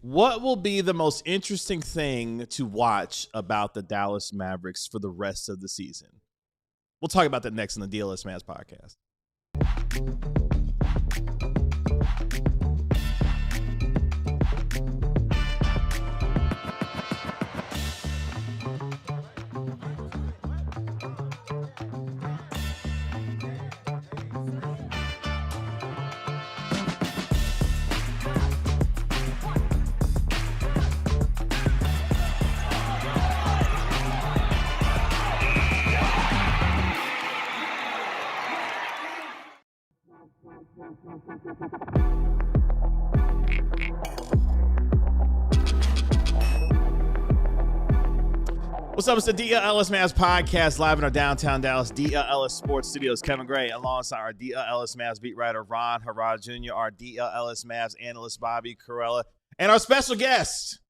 What will be the most interesting thing to watch about the Dallas Mavericks for the rest of the season? We'll talk about that next in the DLLS Mavs podcast. What's up? It's the DLLS Mavs podcast live in our downtown Dallas DLLS Sports Studios. Kevin Gray alongside our DLLS Mavs beat writer Ryan Nembhard Jr., our DLLS Mavs analyst Bobby Carella, and our special guest,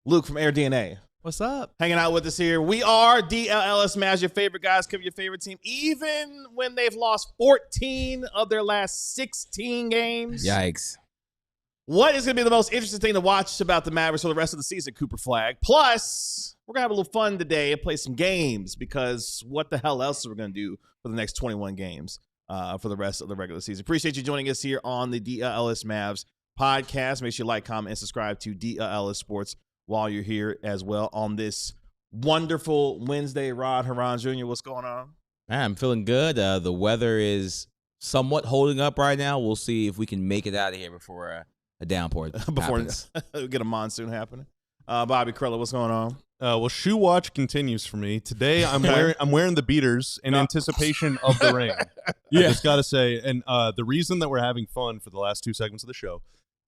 Luke from AirDNA. What's up? Hanging out with us here. We are DLLS Mavs, your favorite guys, cover your favorite team, even when they've lost 14 of their last 16 games. Yikes. What is going to be the most interesting thing to watch about the Mavericks for the rest of the season, Cooper Flagg? Plus, we're going to have a little fun today and play some games because what the hell else are we going to do for the next 21 games for the rest of the regular season? Appreciate you joining us here on the DLLS Mavs podcast. Make sure you like, comment, and subscribe to DLLS Sports while you're here as well on this wonderful Wednesday. Rod Haran Jr., what's going on? Man, I'm feeling good. The weather is somewhat holding up right now. We'll see if we can make it out of here before a downpour. Before we get a monsoon happening. Bobby Carella, what's going on? Well, shoe watch continues for me. Today, I'm wearing the beaters in anticipation of the rain. Yeah. I just got to say, and the reason that we're having fun for the last two segments of the show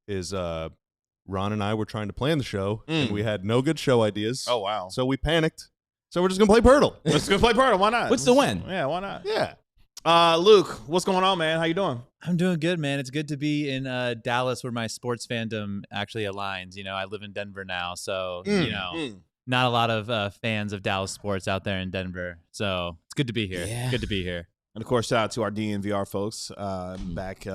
is Ron and I were trying to plan the show, and we had no good show ideas. Oh, wow. So we panicked. So we're just going to play Poeltl. Let's go play Poeltl. Why not? What's the win? Yeah, why not? Yeah. Luke, what's going on, man? How you doing? I'm doing good, man. It's good to be in Dallas where my sports fandom actually aligns. You know, I live in Denver now, so, not a lot of fans of Dallas sports out there in Denver. So it's good to be here. Yeah. Good to be here. And, of course, shout out to our DNVR folks back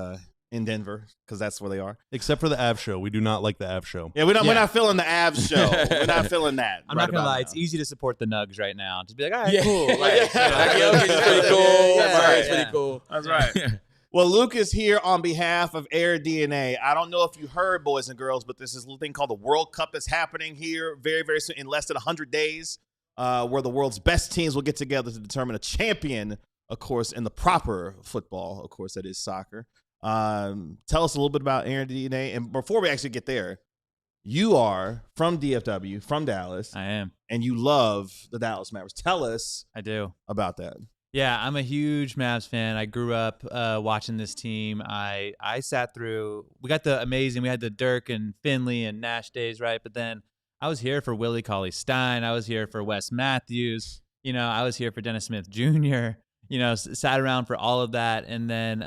in Denver because that's where they are. Except for the Av show. We do not like the Av show. Yeah, we're not feeling the Avs show. We're not feeling that. I'm not going to lie. It's easy to support the Nugs right now. Just be like, all right, Yeah. cool. Like, it's pretty cool. Yeah. It's pretty cool. That's right. Well, Luke is here on behalf of AirDNA. I don't know if you heard, boys and girls, but there's this little thing called the World Cup that's happening here very, very soon, in less than 100 days, where the world's best teams will get together to determine a champion, of course, in the proper football. Of course, that is soccer. Tell us a little bit about AirDNA. And before we actually get there, you are from DFW, from Dallas. I am. And you love the Dallas Mavericks. Tell us I do. about that. Yeah, I'm a huge Mavs fan. I grew up watching this team. I sat through – we had the Dirk and Finley and Nash days, right? But then I was here for Willie Cauley-Stein. I was here for Wes Matthews. You know, I was here for Dennis Smith Jr., sat around for all of that. And then,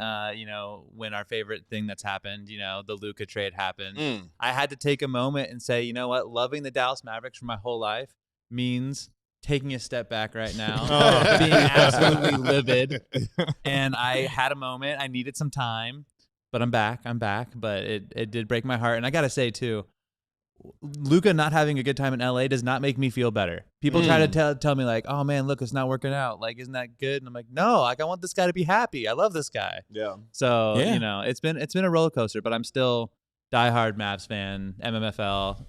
when our favorite thing that's happened, the Luka trade happened, I had to take a moment and say, you know what? Loving the Dallas Mavericks for my whole life means – taking a step back right now, being absolutely livid. And I had a moment. I needed some time, but I'm back. But it did break my heart. And I got to say, too, Luka not having a good time in LA does not make me feel better. People try to tell me, like, oh, man, look, it's not working out. Like, isn't that good? And I'm like, no, I want this guy to be happy. I love this guy. Yeah. So, it's been a roller coaster, but I'm still diehard Mavs fan, MMFL.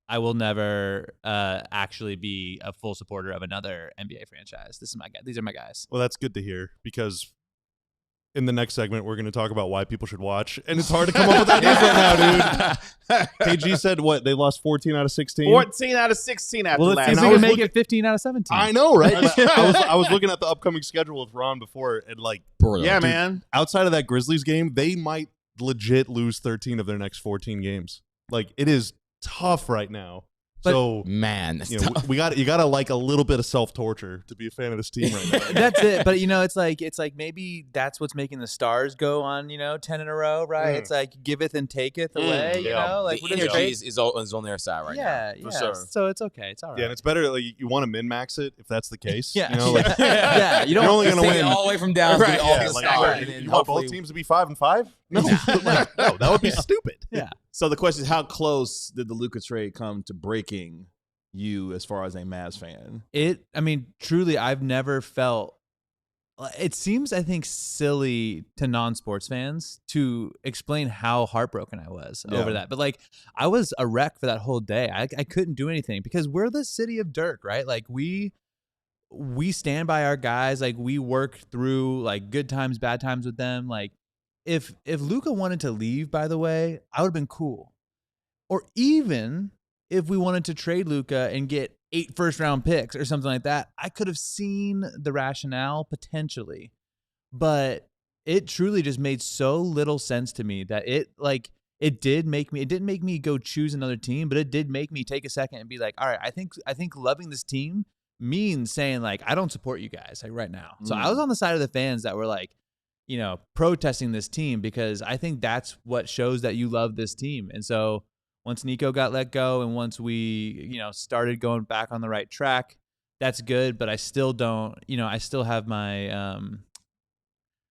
I will never actually be a full supporter of another NBA franchise. This is my guy. These are my guys. Well, that's good to hear because in the next segment, we're going to talk about why people should watch. And it's hard to come up with ideas right now, dude. KG said what? They lost 14 out of 16? 14 out of 16 after last. And we can make it 15 out of 17. I know, right? I was looking at the upcoming schedule with Ron before, and yeah, dude, man. Outside of that Grizzlies game, they might legit lose 13 of their next 14 games. It is tough right now. But, so man, you gotta like a little bit of self-torture to be a fan of this team right now. That's it. But it's like maybe that's what's making the Stars go on 10 in a row, right? It's like giveth and taketh away. The energy is on their side right now. Yeah. Sure. So it's okay. It's all right. Yeah, and it's better. You want to min-max it if that's the case. Yeah. You're only gonna win all the way from down. Right. You want both teams to be 5-5? No, no, that would be stupid. Yeah. So the question is, how close did the Luka trade come to breaking you as far as a Mavs fan? I mean, truly, I've never felt. It seems, I think, silly to non-sports fans to explain how heartbroken I was over that. But like, I was a wreck for that whole day. I couldn't do anything because we're the city of Dirk, right? Like we stand by our guys. Like we work through like good times, bad times with them. Like if Luka wanted to leave, by the way, I would have been cool. Or even if we wanted to trade Luka and get 8 first-round picks or something like that, I could have seen the rationale potentially. But it truly just made so little sense to me that it didn't make me go choose another team, but it did make me take a second and be like, all right, I think loving this team means saying like, I don't support you guys like right now. So I was on the side of the fans that were like, protesting this team because I think that's what shows that you love this team. And so once Nico got let go and once we, started going back on the right track, that's good. But I still don't, I still have my,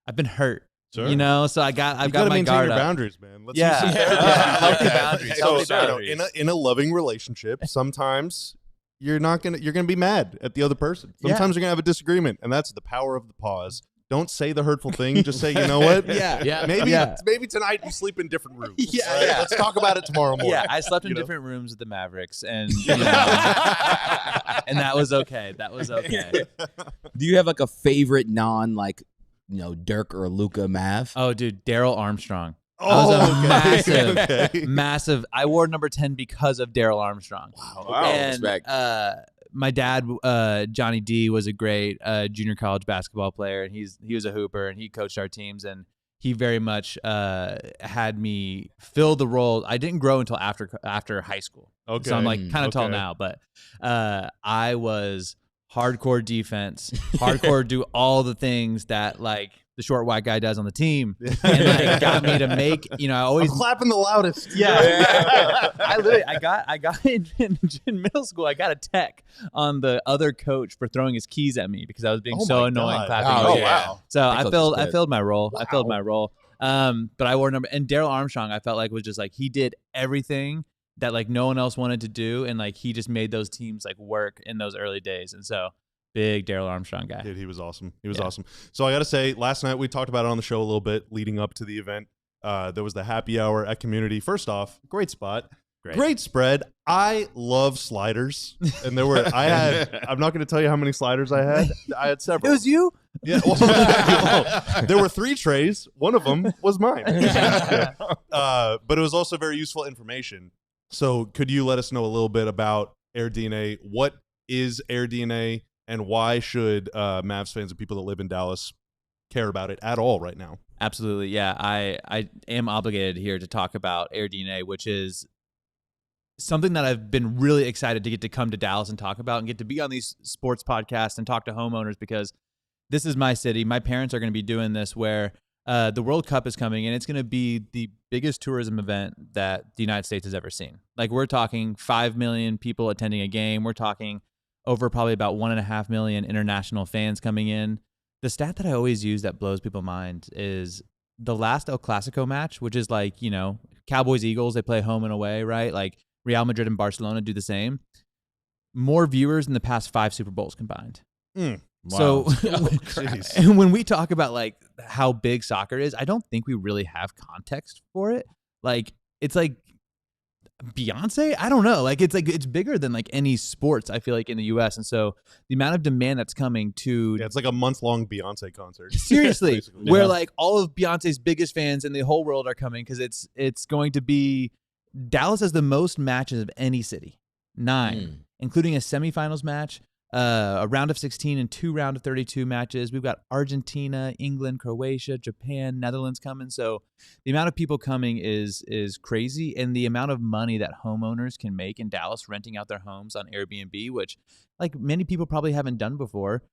I've been hurt, sure. So I've got my maintain guard your up. boundaries, man. Let's Yeah. use some Healthy boundaries. Healthy boundaries. in a loving relationship, sometimes you're gonna be mad at the other person. Sometimes you're gonna have a disagreement, and that's the power of the pause. Don't say the hurtful thing. Just say, you know what? Maybe tonight you sleep in different rooms. Right? Let's talk about it tomorrow morning. Yeah, I slept in different rooms with the Mavericks, and and that was okay. That was okay. Do you have like a favorite Dirk or Luka Mav? Oh, dude, Daryl Armstrong. Oh, that was a okay. massive. I wore number 10 because of Daryl Armstrong. Wow. And Respect. my dad, Johnny D, was a great junior college basketball player, and he was a hooper, and he coached our teams, and he very much had me fill the role. I didn't grow until after high school, so I'm like kind of tall now, but I was hardcore defense, hardcore do all the things that like the short white guy does on the team, and like got me to make, I always I'm clapping the loudest. Yeah. I got in middle school, I got a tech on the other coach for throwing his keys at me because I was being so annoying clapping. Oh, wow. So I filled my role. Wow. I filled my role. But I wore number, and Daryl Armstrong, I felt like was just like, he did everything that like no one else wanted to do, and like he just made those teams like work in those early days. And so big Daryl Armstrong guy. Dude, he was awesome. He was awesome. So I got to say, last night we talked about it on the show a little bit leading up to the event. There was the happy hour at Community. First off, great spot. Great spread. I love sliders. And I'm not going to tell you how many sliders I had. I had several. It was you? Yeah. Well, there were 3 trays. One of them was mine. But it was also very useful information. So could you let us know a little bit about AirDNA? What is AirDNA? And why should Mavs fans and people that live in Dallas care about it at all right now? Absolutely, yeah. I am obligated here to talk about AirDNA, which is something that I've been really excited to get to come to Dallas and talk about and get to be on these sports podcasts and talk to homeowners because this is my city. My parents are going to be doing this where the World Cup is coming, and it's going to be the biggest tourism event that the United States has ever seen. Like, we're talking 5 million people attending a game. We're talking over probably about 1.5 million international fans coming in. The stat that I always use that blows people's mind is the last El Clasico match, which is like, Cowboys, Eagles, they play home and away, right? Like Real Madrid and Barcelona do the same. More viewers than the past 5 Super Bowls combined. Wow. So and when we talk about like how big soccer is, I don't think we really have context for it. Like, it's like Beyonce, I don't know. Like it's bigger than like any sports, I feel like, in the US. And so the amount of demand that's coming to it's like a month-long Beyonce concert. Seriously, where like all of Beyonce's biggest fans in the whole world are coming because it's going to be Dallas has the most matches of any city. 9, including a semifinals match, a round of 16 and 2 round of 32 matches. We've got Argentina, England, Croatia, Japan, Netherlands coming. So the amount of people coming is crazy. And the amount of money that homeowners can make in Dallas renting out their homes on Airbnb, which like many people probably haven't done before,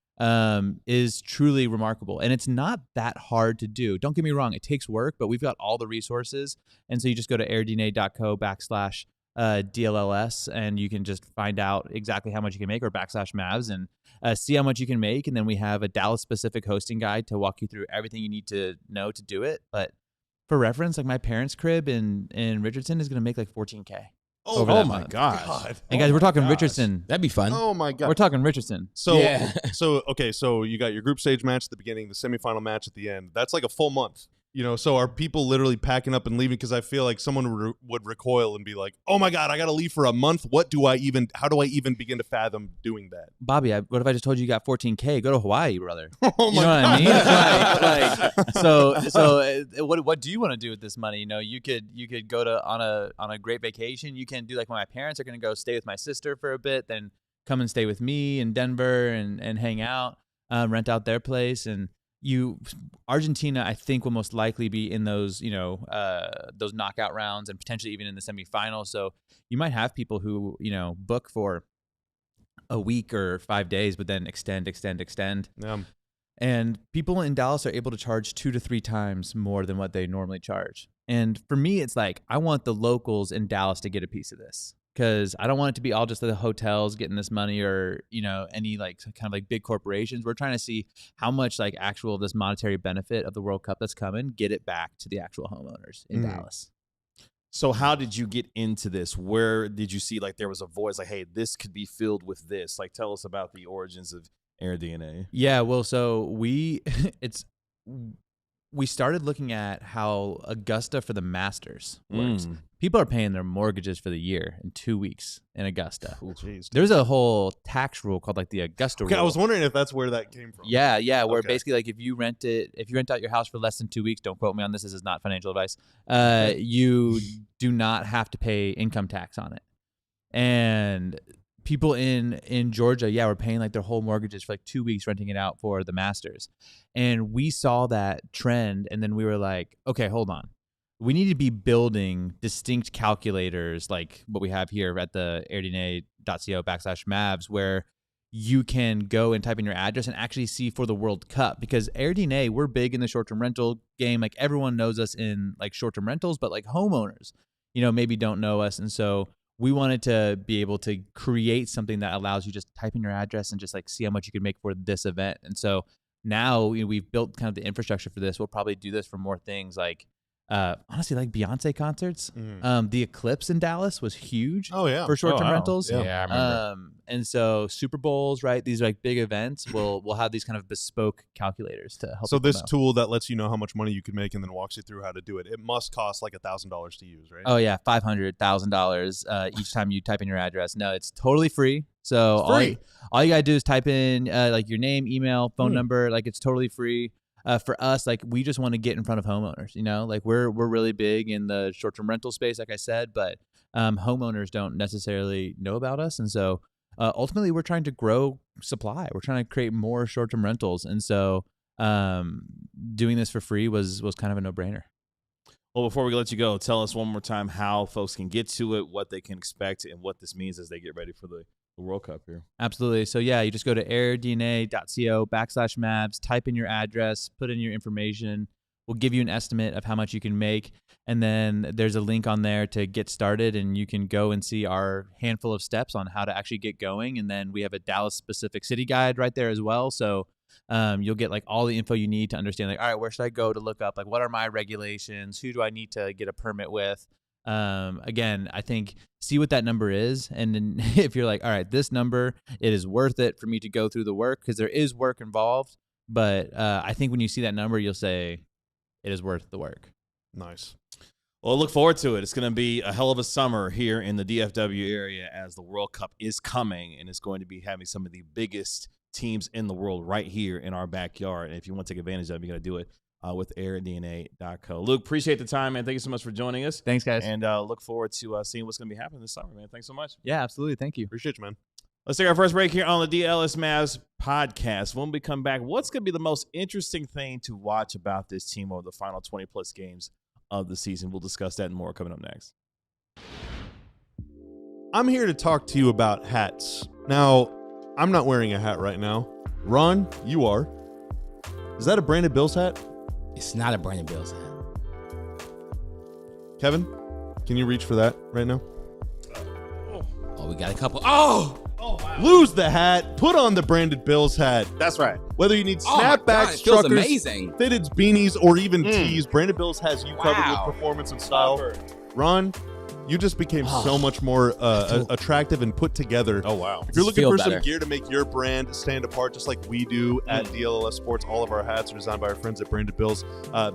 is truly remarkable. And it's not that hard to do. Don't get me wrong. It takes work, but we've got all the resources. And so you just go to airdna.co/DLLS, and you can just find out exactly how much you can make, or /Mavs, and see how much you can make. And then we have a Dallas specific hosting guide to walk you through everything you need to know to do it. But for reference, like my parents' crib in Richardson is going to make like $14K. Oh my gosh. And guys, we're talking gosh. Richardson. That'd be fun. Oh my god. We're talking Richardson. So Yeah. so you got your group stage match at the beginning, the semifinal match at the end. That's like a full month. So are people literally packing up and leaving? Because I feel like someone would recoil and be like, "Oh my god, I got to leave for a month. How do I even begin to fathom doing that?" Bobby, what if I just told you got $14K? Go to Hawaii, brother. Oh my You know god. what I mean? What do you want to do with this money? You could go to on a great vacation. You can do like when my parents are going to go stay with my sister for a bit, then come and stay with me in Denver and hang out, rent out their place. And Argentina, I think, will most likely be in those those knockout rounds and potentially even in the semifinals. So you might have people who book for a week or 5 days, but then extend. Yeah. And people in Dallas are able to charge 2 to 3 times more than what they normally charge. And for me, it's like, I want the locals in Dallas to get a piece of this, because I don't want it to be all just the hotels getting this money or, any like kind of like big corporations. We're trying to see how much like actual this monetary benefit of the World Cup that's coming, get it back to the actual homeowners in Dallas. So how did you get into this? Where did you see like there was a voice like, hey, this could be filled with this? Like, tell us about the origins of AirDNA. Yeah, well, so we started looking at how Augusta for the Masters works. People are paying their mortgages for the year in 2 weeks in Augusta. Oh, geez. There's a whole tax rule called like the Augusta rule. I was wondering if that's where that came from. Yeah, where Okay. basically like if you rent out your house for less than 2 weeks, don't quote me on this is not financial advice, you do not have to pay income tax on it. And people in Georgia, were paying like their whole mortgages for like 2 weeks renting it out for the Masters. And we saw that trend, and then we were like, okay, hold on. We need to be building distinct calculators like what we have here at the AirDNA.co/Mavs, where you can go and type in your address and actually see for the World Cup. Because AirDNA, we're big in the short-term rental game. Like everyone knows us in like short-term rentals, but like homeowners, maybe don't know us. And so we wanted to be able to create something that allows you just type in your address and just like see how much you can make for this event. And so now we've built kind of the infrastructure for this. We'll probably do this for more things like, honestly, like Beyonce concerts. The Eclipse in Dallas was huge. Oh yeah. For short-term rentals. Yeah. Yeah, I remember. And so Super Bowls, right? These like big events will have these kind of bespoke calculators to help. So people this know. tool that lets you know how much money you can make and then walks you through how to do it. It must cost like $1,000 to use, right? Oh yeah, $500,000 each time you type in your address. No, it's totally free. So all you gotta do is type in like your name, email, phone number. Like it's totally free. For us, like we just want to get in front of homeowners. Like we're really big in the short-term rental space, like I said, but homeowners don't necessarily know about us, and so ultimately we're trying to grow supply. We're trying to create more short-term rentals, and so doing this for free was kind of a no-brainer. Well, before we let you go, tell us one more time how folks can get to it, what they can expect, and what this means as they get ready for the World Cup here. Absolutely. So yeah, you just go to AirDNA.co/Mavs, type in your address, put in your information. We'll give you an estimate of how much you can make. And then there's a link on there to get started, and you can go and see our handful of steps on how to actually get going. And then we have a Dallas specific city guide right there as well. So you'll get like all the info you need to understand, like, all right, where should I go to look up? Like, what are my regulations? Who do I need to get a permit with? Again, I think see what that number is. And then if you're like, all right, this number, it is worth it for me to go through the work, because there is work involved. But I think when you see that number, you'll say it is worth the work. Nice. Well, look forward to it. It's going to be a hell of a summer here in the DFW area as the World Cup is coming, and it's going to be having some of the biggest teams in the world right here in our backyard. And if you want to take advantage of it, you got to do it with AirDNA.co. Luke, appreciate the time, man. Thank you so much for joining us. Thanks, guys. And look forward to seeing what's going to be happening this summer, man. Thanks so much. Yeah, absolutely. Thank you. Appreciate you, man. Let's take our first break here on the DLS Mavs podcast. When we come back, what's going to be the most interesting thing to watch about this team over the final 20-plus games of the season? We'll discuss that and more coming up next. I'm here to talk to you about hats. Now, I'm not wearing a hat right now. Ron, you are. Is that a Brandon Bills hat? It's not a Brandon Bills hat. Kevin, can you reach for that right now? Oh, we got a couple. Oh! Oh, wow. Lose the hat, put on the branded Bills hat. That's right. Whether you need Oh my God, snapbacks, it feels truckers, amazing. fitteds, beanies, or even tees, Branded Bills has you covered Wow. with performance and style. Ron, you just became so much more attractive and put together. Oh, wow. If you're looking Feel for better. some gear to make your brand stand apart, just like we do at DLLS Sports, all of our hats are designed by our friends at Branded Bills.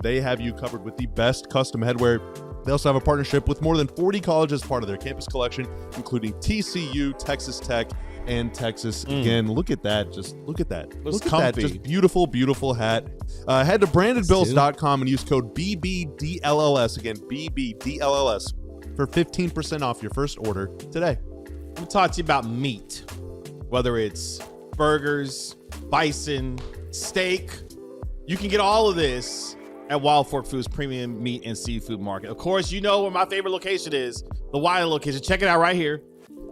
They have you covered with the best custom headwear. They also have a partnership with more than 40 colleges as part of their campus collection, including TCU, Texas Tech, and Texas. Again, look at that. Just look at that. Looks Look at comfy. that. Just beautiful, beautiful hat. Head to brandedbills.com and use code BBDLLS. Again, BBDLLS for 15% off your first order today. I'm going to talk to you about meat, whether it's burgers, bison, steak. You can get all of this at Wild Fork Foods Premium Meat and Seafood Market. Of course, you know where my favorite location is, the Wiley location. Check it out right here.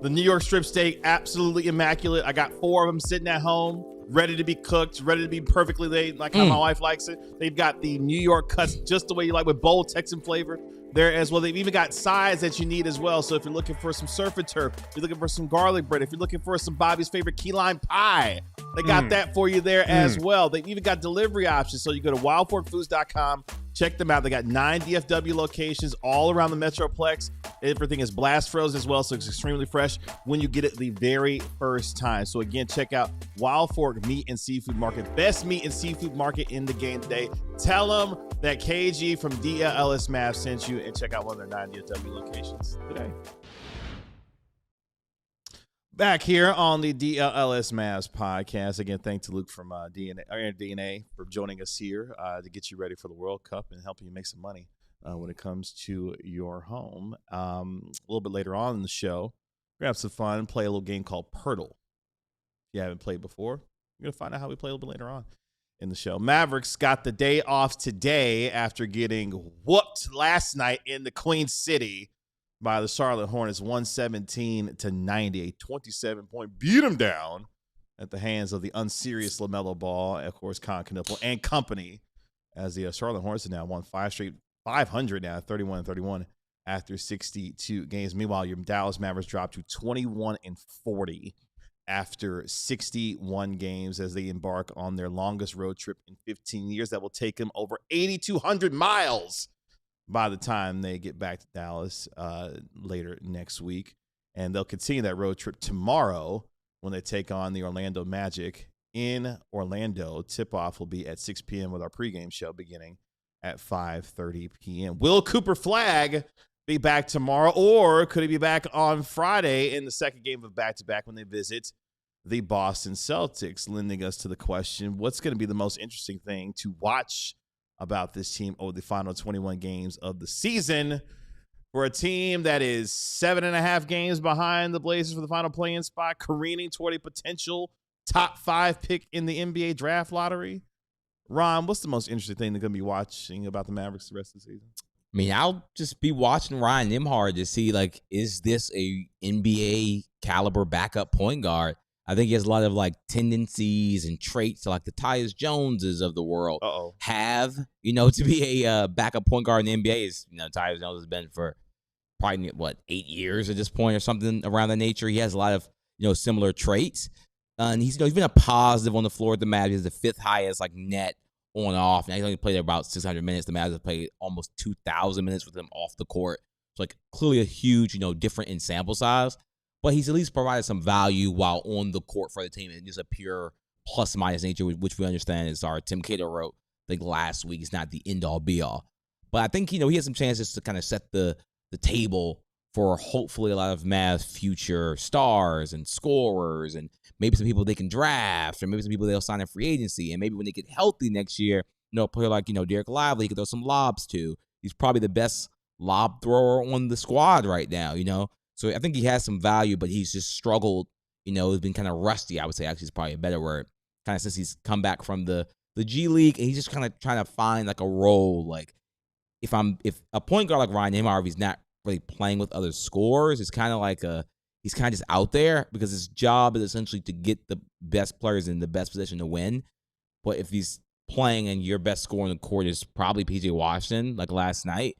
The New York strip steak, absolutely immaculate. I got 4 of them sitting at home, ready to be cooked, ready to be perfectly laid, like how my wife likes it. They've got the New York cuts just the way you like, with bold Texan flavor there as well. They've even got sides that you need as well. So if you're looking for some surf and turf, if you're looking for some garlic bread, if you're looking for some Bobby's favorite key lime pie, they got that for you there as well. They've even got delivery options. So you go to wildforkfoods.com, check them out. They got 9 DFW locations all around the Metroplex. Everything is blast frozen as well, so it's extremely fresh when you get it the very first time. So again, check out Wild Fork Meat and Seafood Market. Best meat and seafood market in the game today. Tell them that KG from DLLS Mavs sent you, and check out one of their 9 DFW locations today. Back here on the DLLS Mavs podcast. Again, thanks to Luke from AirDNA for joining us here to get you ready for the World Cup and helping you make some money when it comes to your home. A little bit later on in the show, we're going to have some fun, play a little game called Poeltl. If you haven't played before, you're going to find out how we play a little bit later on in the show. Mavericks got the day off today after getting whooped last night in the Queen City by the Charlotte Hornets, 117-90, a 27-point beat them down at the hands of the unserious LaMelo Ball, of course, Knipple and company, as the Charlotte Hornets have now won 5 straight, 500 now, 31-31 after 62 games. Meanwhile, your Dallas Mavericks dropped to 21-40 after 61 games as they embark on their longest road trip in 15 years. That will take them over 8,200 miles by the time they get back to Dallas later next week. And they'll continue that road trip tomorrow when they take on the Orlando Magic in Orlando. Tip-off will be at 6 p.m. with our pregame show beginning at 5:30 p.m. Will Cooper Flagg be back tomorrow, or could he be back on Friday in the second game of back-to-back when they visit the Boston Celtics? Lending us to the question, what's going to be the most interesting thing to watch about this team over the final 21 games of the season for a team that is 7.5 games behind the Blazers for the final play-in spot, careening toward a potential top 5 pick in the NBA draft lottery? Ron, what's the most interesting thing they're going to be watching about the Mavericks the rest of the season? I mean, I'll just be watching Ryan Nembhard to see, like, is this a NBA caliber backup point guard? I think he has a lot of, like, tendencies and traits like the Tyus Joneses of the world have, to be a backup point guard in the NBA. Is, Tyus Jones has been for probably, 8 years at this point or something around that nature. He has a lot of, similar traits. And he's been a positive on the floor at the Mavs. He's the 5th highest, like, net on off. Now, he's only played about 600 minutes. The Mavs have played almost 2,000 minutes with him off the court. So, like, clearly a huge, different in sample size. But he's at least provided some value while on the court for the team. And just a pure plus-minus nature, which we understand is our Tim Cato wrote, I think, last week. It's not the end-all, be-all. But I think, he has some chances to kind of set the table for hopefully a lot of Mavs future stars and scorers and maybe some people they can draft or maybe some people they'll sign in free agency. And maybe when they get healthy next year, a player like, Derek Lively, he could throw some lobs to. He's probably the best lob thrower on the squad right now, So I think he has some value, but he's just struggled, he's been kind of rusty, I would say, actually is probably a better word, kind of since he's come back from the G League, and he's just kind of trying to find, like, a role. Like, if a point guard like Ryan Nembhard, if he's not really playing with other scorers, it's kind of like he's kind of just out there because his job is essentially to get the best players in the best position to win. But if he's playing and your best scorer on the court is probably PJ Washington, like last night,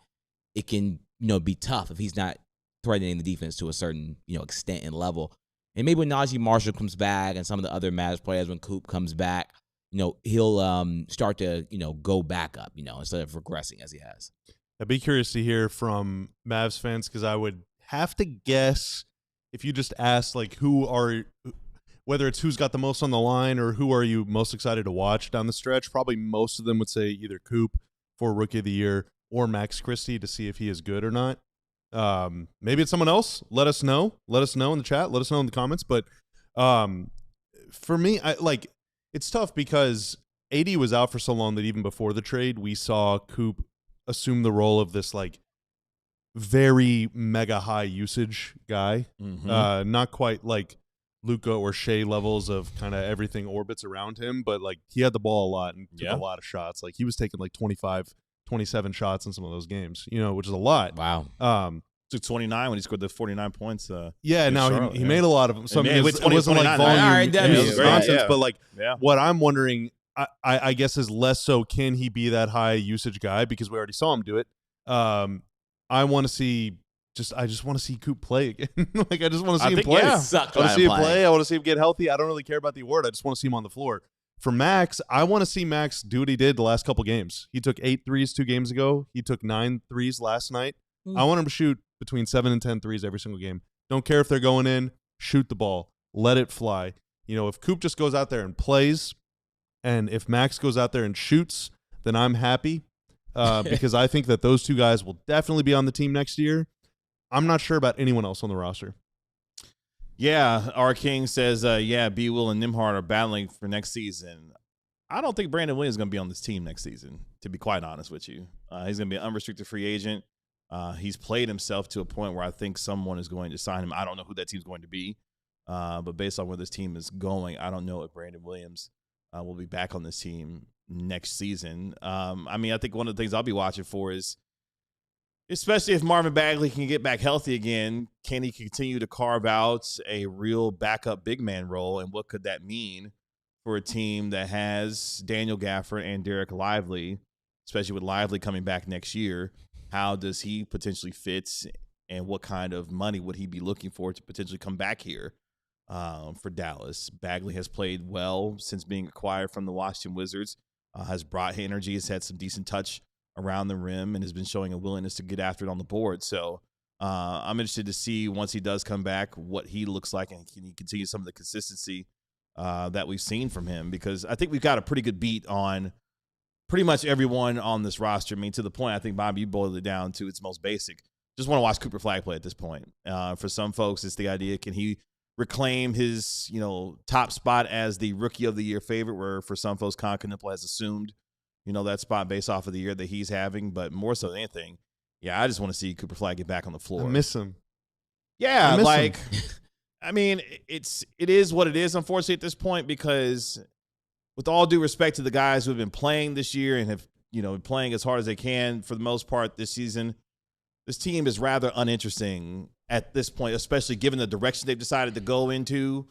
it can, be tough if he's not threatening the defense to a certain, extent and level. And maybe when Najee Marshall comes back and some of the other Mavs players, when Coop comes back, he'll start to, go back up, instead of regressing as he has. I'd be curious to hear from Mavs fans because I would have to guess if you just ask, like, whether it's who's got the most on the line or who are you most excited to watch down the stretch, probably most of them would say either Coop for Rookie of the Year or Max Christie to see if he is good or not. Maybe it's someone else. Let us know. Let us know in the chat. Let us know in the comments. But for me, it's tough because AD was out for so long that even before the trade, we saw Coop assume the role of this like very mega high usage guy. Mm-hmm. Not quite like Luka or Shea levels of kind of everything orbits around him, but like he had the ball a lot and took a lot of shots. Like he was taking like 25, 27 shots in some of those games, which is a lot. Wow. Took 29 when he scored the 49 points. Now Charlotte, he made a lot of them. So it wasn't like 29. volume. All right, that is nonsense, yeah. but like Yeah. what I'm wondering, I guess is less so can he be that high usage guy because we already saw him do it. I want to see I just want to see Coop play again. Like I just want to see him play. Yeah. Suck I want to see him play. play. I want to see him get healthy. I don't really care about the award. I just want to see him on the floor. For Max, I want to see Max do what he did the last couple games. He took 8 threes 2 games ago. He took 9 threes last night. I want him to shoot between 7 and 10 threes every single game. Don't care if they're going in. Shoot the ball. Let it fly. If Coop just goes out there and plays, and if Max goes out there and shoots, then I'm happy because I think that those two guys will definitely be on the team next year. I'm not sure about anyone else on the roster. Yeah, R. King says, B. Will and Nembhard are battling for next season. I don't think Brandon Williams is going to be on this team next season, to be quite honest with you. He's going to be an unrestricted free agent. He's played himself to a point where I think someone is going to sign him. I don't know who that team's going to be, but based on where this team is going, I don't know if Brandon Williams will be back on this team next season. I think one of the things I'll be watching for is, especially if Marvin Bagley can get back healthy again, can he continue to carve out a real backup big man role, and what could that mean for a team that has Daniel Gafford and Derek Lively, especially with Lively coming back next year? How does he potentially fit, and what kind of money would he be looking for to potentially come back here for Dallas? Bagley has played well since being acquired from the Washington Wizards, has brought energy, has had some decent touch around the rim, and has been showing a willingness to get after it on the board. So I'm interested to see once he does come back what he looks like, and can he continue some of the consistency that we've seen from him, because I think we've got a pretty good beat on pretty much everyone on this roster. I mean, to the point, I think, Bob, you boiled it down to its most basic. Just want to watch Cooper Flagg play at this point. For some folks, it's the idea, can he reclaim his top spot as the Rookie of the Year favorite, where for some folks, Contention has assumed that spot based off of the year that he's having. But more so than anything, I just want to see Cooper Flagg get back on the floor. I miss him. Yeah, him. I mean, it is what it is, unfortunately, at this point, because with all due respect to the guys who have been playing this year and have been playing as hard as they can for the most part this season, this team is rather uninteresting at this point, especially given the direction they've decided to go into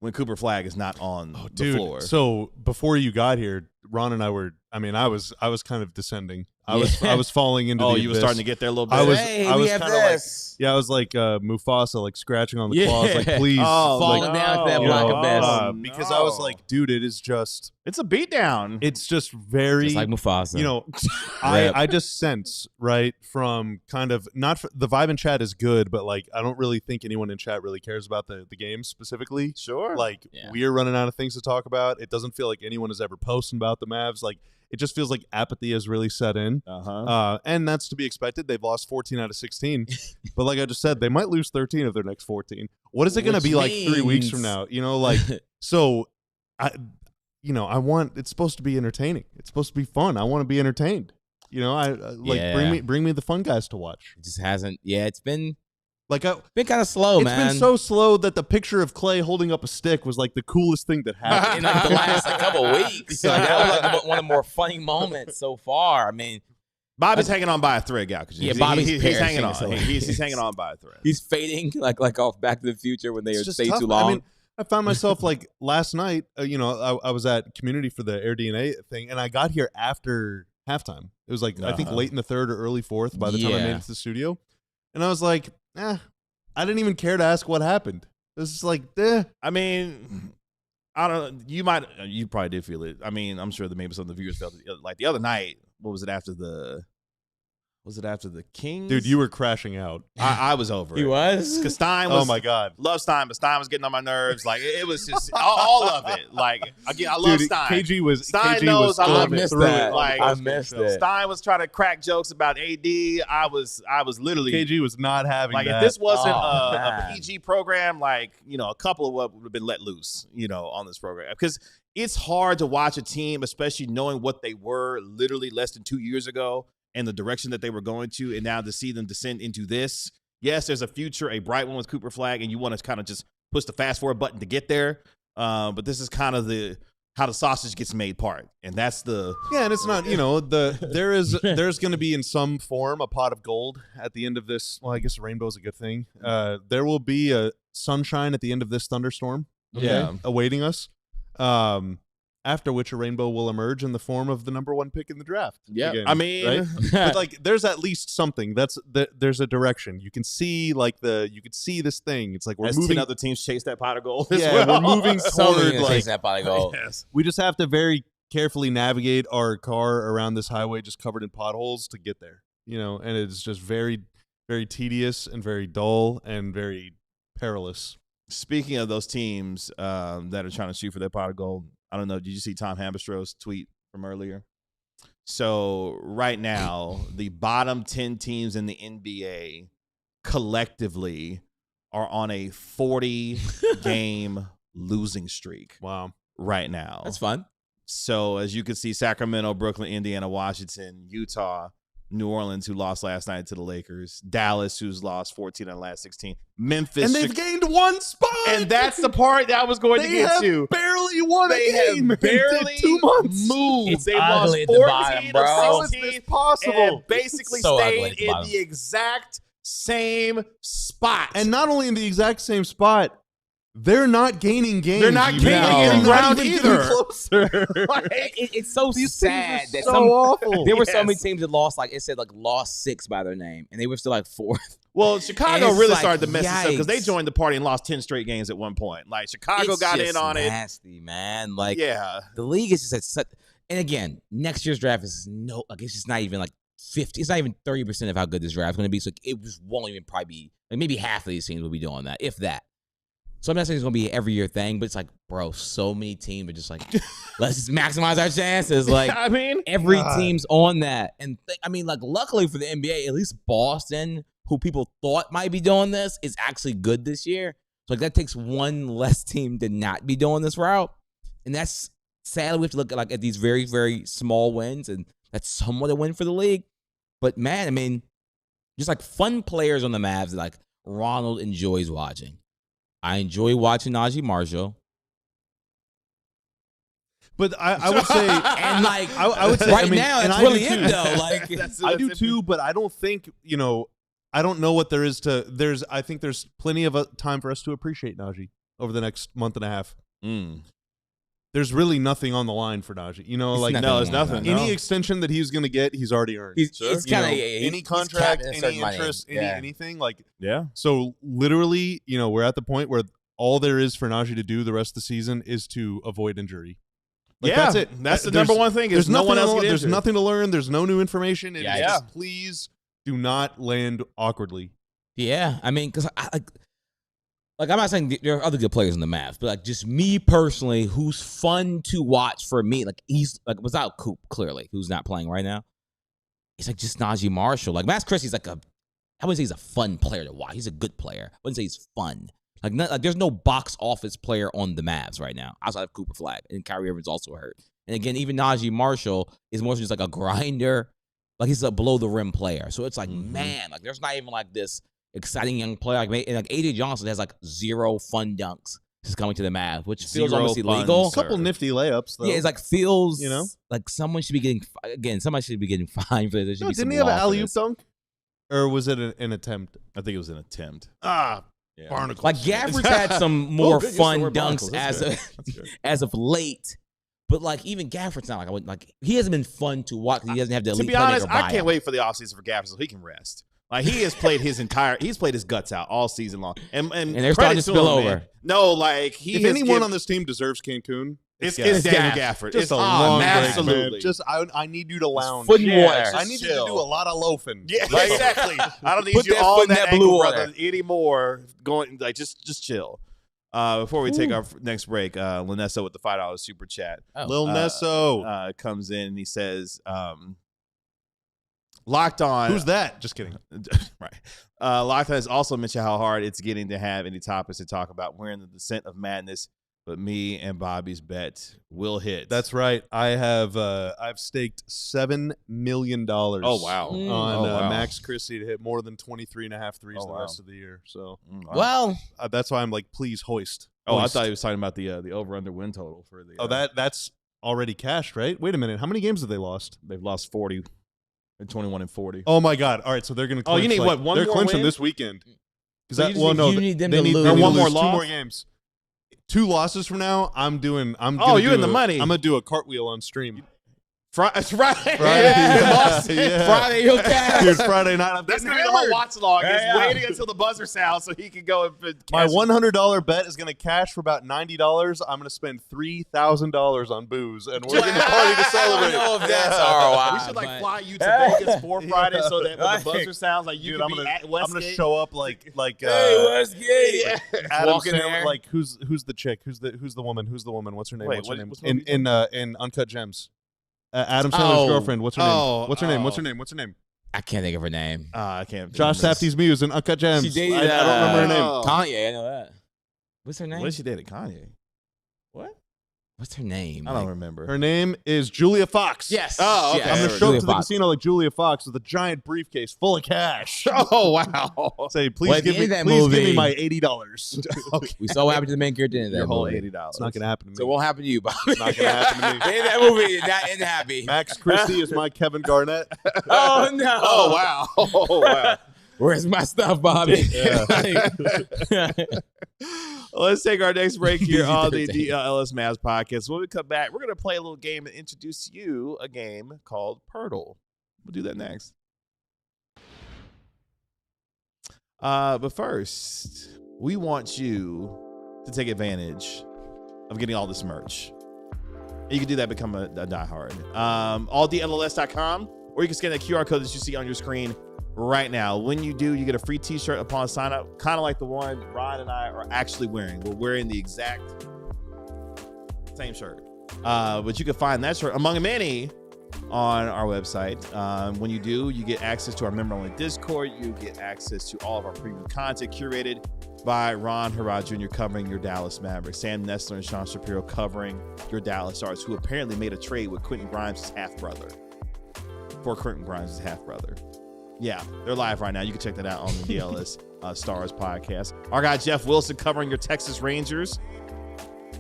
when Cooper Flagg is not on the floor. So before you got here, Ron and I were. I mean, I was kind of descending. I was falling into. Oh, the you were abyss. starting to get there a little bit. I was we have kind of this. I was like Mufasa, like scratching on the claws, like please, falling down to that black abyss. because I was like, dude, it is just. It's a beatdown. It's just very Just like Mufasa. I just sense right from kind of the vibe in chat is good, but like I don't really think anyone in chat really cares about the game specifically. Sure. Like we're running out of things to talk about. It doesn't feel like anyone is ever posting about the Mavs. Like it just feels like apathy has really set in. And that's to be expected. They've lost 14 out of 16. But like I just said, they might lose 13 of their next 14. What is it going to be like 3 weeks from now? So I want, it's supposed to be entertaining. It's supposed to be fun. I want to be entertained. Bring me the fun guys to watch. It just hasn't. Yeah, it's been been kind of slow, man. It's been so slow that the picture of Clay holding up a stick was like the coolest thing that happened in like the last couple of weeks. Like, that was like one of the more funny moments so far. I mean, Bobby's hanging on by a thread, guy. Bobby's he's hanging on. He's hanging on by a thread. He's fading like off Back to the Future when they stay too long. I mean, I found myself like last night. I was at Community for the AirDNA thing, and I got here after halftime. It was like I think late in the third or early fourth by the time I made it to the studio, and I was like, I didn't even care to ask what happened. It's just like, I mean, I don't. You probably did feel it. I mean, I'm sure that maybe some of the viewers felt it. Like the other night. What was it after the? Was it after the Kings? dude, you were crashing out. I was over He it. was? Because Stein was. Oh my God. Love Stein, but Stein was getting on my nerves. Like it was just all of it. Like again, I love Dude, Stein. KG knows was I love going it. through it. Like I missed it. Stein was trying to crack jokes about AD. I was literally KG was not having like, that. if this wasn't Oh, a man. PG program, like, a couple of what would have been let loose, on this program. Because it's hard to watch a team, especially knowing what they were literally less than 2 years ago and the direction that they were going to, and now to see them descend into this. Yes, there's a future, a bright one with Cooper Flagg, and you want to kind of just push the fast forward button to get there. But this is kind of how the sausage gets made part, and that's the and it's not, there's going to be in some form a pot of gold at the end of this. Well, I guess a rainbow is a good thing. There will be a sunshine at the end of this thunderstorm, awaiting us. After which a rainbow will emerge in the form of the number 1 pick in the draft. Yeah, again, I mean, right? But like, there's at least something. There's a direction. You can see you can see this thing. It's like we're as moving. 10 other teams chase that pot of gold. Yeah, we're moving Somebody toward chase that body goal. Yes. We just have to very carefully navigate our car around this highway just covered in potholes to get there. And it's just very, very tedious and very dull and very perilous. Speaking of those teams that are trying to shoot for their pot of gold, I don't know. Did you see Tom Haberstroh's tweet from earlier? So right now, the bottom 10 teams in the NBA collectively are on a 40-game losing streak. Wow. Right now. That's fun. So as you can see, Sacramento, Brooklyn, Indiana, Washington, Utah, New Orleans, who lost last night to the Lakers, Dallas, who's lost 14 in the last 16, Memphis. And they've gained 1 spot. And that's the part that I was going to get to. Barely won They a game. have barely 2 months. moved. It's They lost ugly at the 14 bottom, of bro. 16 How is this possible? and basically So ugly stayed at the in bottom. the exact same spot. And not only in the exact same spot, they're not gaining games. They're not even. gaining any They're not ground even either. getting closer. It's so These sad teams are that so some awful. there were so many Yes. teams that lost, like it said, like lost 6 by their name, and they were still like 4th. Well, Chicago It's really like, started to mess this up because they yikes. joined the party and lost 10 straight games at one point. Like, Chicago got in on it. Nasty, man. Like, Yeah. the league is just at such. And again, next year's draft is it's just not even like 50. It's not even 30% of how good this draft is going to be. So it just won't even probably be like maybe half of these teams will be doing that, if that. So I'm not saying it's going to be an every year thing, but it's like, bro, so many teams are just like, let's just maximize our chances. Like, I mean, every God. team's on that. And like, luckily for the NBA, at least Boston, who people thought might be doing this, is actually good this year. So like, that takes one less team to not be doing this route. And that's sadly, we have to look at these very, very small wins, and that's somewhat a win for the league. But man, I mean, just like fun players on the Mavs that like Ronald enjoys watching. I enjoy watching Najee Marshall. But I would say, And like, I would say, right I mean, now, and it's I do really too. it though. Like, I do too, but I don't think, I don't know what there is to, I think there's plenty of time for us to appreciate Najee over the next month and a half. There's really nothing on the line for Najee. Like, nothing no, it's on the nothing. line. No. any extension that he's going to get, he's already earned. it's kind of Any contract, capped at a any certain money. interest, Yeah. anything. Like, Yeah. so literally, we're at the point where all there is for Najee to do the rest of the season is to avoid injury. Like, Yeah, that's it. that's the There's- number one thing is There's no nothing one else to get learn. There's injured. nothing to learn. There's no new information. And Yeah, it's yeah. just, please do not land awkwardly. Yeah, I mean, because I like I'm not saying there are other good players in the Mavs, but like just me personally, who's fun to watch for me, like he's like without Coop clearly, who's not playing right now. It's like just Najee Marshall. Like Max Christie's like I wouldn't say he's a fun player to watch. He's a good player. I wouldn't say he's fun. Like there's no box office player on the Mavs right now outside of Cooper Flagg, and Kyrie Irving's also hurt. And again, even Najee Marshall is more just like a grinder. Like he's a below the rim player. So it's like, man, like there's not even like this exciting young player. Like AJ Johnson has like 0 fun dunks just coming to the Mavs, which feels 0 almost fun illegal. Sir. A couple nifty layups, though. Yeah, it's like feels You know? like someone should be getting somebody should be getting fined for this. There should be Didn't some he have an law for alley-oop this. dunk? Or was it an attempt? I think it was an attempt. Yeah. Barnacles. Like Gafford's had some more good use of the fun word barnacles. dunks That's good. as as of late. But like even Gafford's not like he hasn't been fun to watch. He doesn't have the To elite be honest, playmaker I by can't him. wait for the offseason for Gafford so he can rest. Like he's played his guts out all season long, and they're starting to spill over. Man. No, like if anyone on this team deserves Cancun, it's Daniel Gafford. Just a long break, absolutely. Man. Just I need you to lounge. Foot in water. I need you to do a lot of loafing. Yeah, exactly. I don't need you all in that ankle brother anymore. Going like just chill. Before we take our next break, Linesso with the $5 super chat. Lil Nesso comes in and he says, Locked On. Who's that? Just kidding. Right. Locked On has also mentioned how hard it's getting to have any topics to talk about. We're in the descent of madness, but me and Bobby's bet will hit. That's right. I've staked $7 million. Oh wow! On Max Christie to hit more than 23.5 threes the rest of the year. So well, that's why I'm like, please hoist. Oh, I thought he was talking about the over under win total for the. That's already cashed, right? Wait a minute. How many games have they lost? They've lost 40. They're 21 and 40. Oh my God! All right, so they're going to. Oh, you need what? One they're more clinching win? this weekend. So you need them to lose. One more loss? 2 more games. 2 losses from now, I'm doing. Oh, you're in the money. I'm gonna do a cartwheel on stream. It's Friday. Yeah. Friday, he'll cash. Dude, Friday night. That's gonna be the whole watch log. He's waiting until the buzzer sounds so he can go and cash. My $100 bet is gonna cash for about $90. I'm gonna spend $3,000 on booze, and we're gonna party to celebrate. I don't know if that's ROI. We should fly you to Vegas for Friday so that when the buzzer sounds, like you can be at Westgate. I'm gonna show up like hey, Westgate. Adam Walking there. Like who's the chick? Who's the woman? What's her name? Wait, what's her name? In Uncut Gems. Adam Sandler's girlfriend. What's her name? What's her name? I can't think of her name. I can't. Josh Safdie's muse in Uncut Gems. She dated. I don't remember her name. Kanye. I know that. What's her name? What did she date Kanye? What? What's her name? I don't remember. Her name is Julia Fox. Yes. Oh, okay. I'm going to show up to the casino like Julia Fox with a giant briefcase full of cash. Oh, wow. Say, please give me my $80. Okay. We saw what happened to the main character in that Your whole movie. $80. It's not going to happen to me. So it won't happen to you, Bobby. It's not going to happen to me. In that movie, that isn't happy. Max Christie is my Kevin Garnett. Oh, no. Oh, wow. Oh, wow. Where's my stuff, Bobby? Yeah. Let's take our next break here on the DLLS Mavs podcast. When we come back, we're going to play a little game and introduce you a game called Poeltl. We'll do that next. But first, we want you to take advantage of getting all this merch. And you can do that, become a diehard. AllDLLS.com, or you can scan the QR code that you see on your screen right now. When you do, you get a free t-shirt upon sign up, kind of like the one Ryan and I are actually wearing. We're wearing the exact same shirt. But you can find that shirt among many on our website. When you do, you get access to our member-only Discord. You get access to all of our premium content curated by Ron Harrod Jr. covering your Dallas Mavericks, Sam Nestler and Sean Shapiro covering your Dallas Stars, who apparently made a trade with Quentin Grimes' half-brother. For Quentin Grimes' half-brother. Yeah, they're live right now. You can check that out on the DLS Stars podcast. Our guy Jeff Wilson covering your Texas Rangers.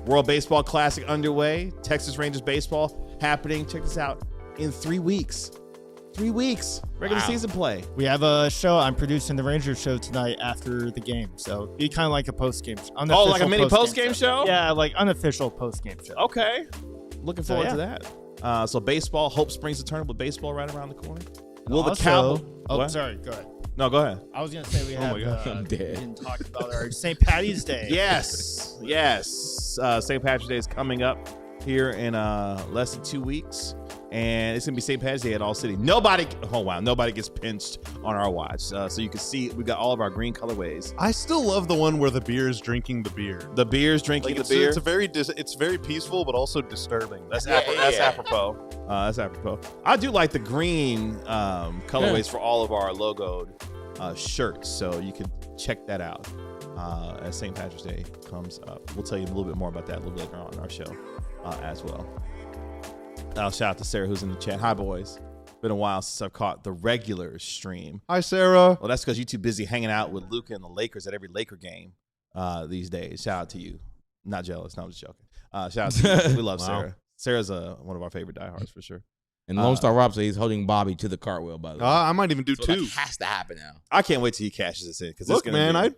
World Baseball Classic underway. Texas Rangers baseball happening. Check this out. In 3 weeks. 3 weeks. Regular season play. We have a show. I'm producing the Rangers show tonight after the game. So be kind of like a post-game show. Oh, like a mini post-game show? Yeah, like unofficial post-game show. Okay. Looking forward to that. So baseball, Hope Springs Eternal with baseball right around the corner. Will the Cowboys... Oh, what? sorry. Go ahead. No, go ahead. I was going to say we have... my God, I'm dead. We didn't talk about our St. Patty's Day. Yes. St. Patrick's Day is coming up here in less than 2 weeks. And it's going to be St. Patrick's Day at All City. Nobody gets pinched on our watch. So you can see we got all of our green colorways. I still love the one where the beer is drinking the beer. The beer's drinking the beer. It's very peaceful, but also disturbing. That's apropos. That's apropos. I do like the green colorways for all of our logoed shirts. So you can check that out as St. Patrick's Day comes up. We'll tell you a little bit more about that a little bit later on in our show as well. Shout out to Sarah who's in the chat. Hi, boys. Been a while since I've caught the regular stream. Hi, Sarah. Well, that's because you're too busy hanging out with Luka and the Lakers at every Laker game these days. Shout out to you. Not jealous. No, I'm just joking. Shout out to you. We love Sarah. Sarah's one of our favorite diehards for sure. And Lone Star Rob says he's holding Bobby to the cartwheel, by the way. I might even do so 2. That has to happen now. I can't wait till he cashes this in. Look, man, I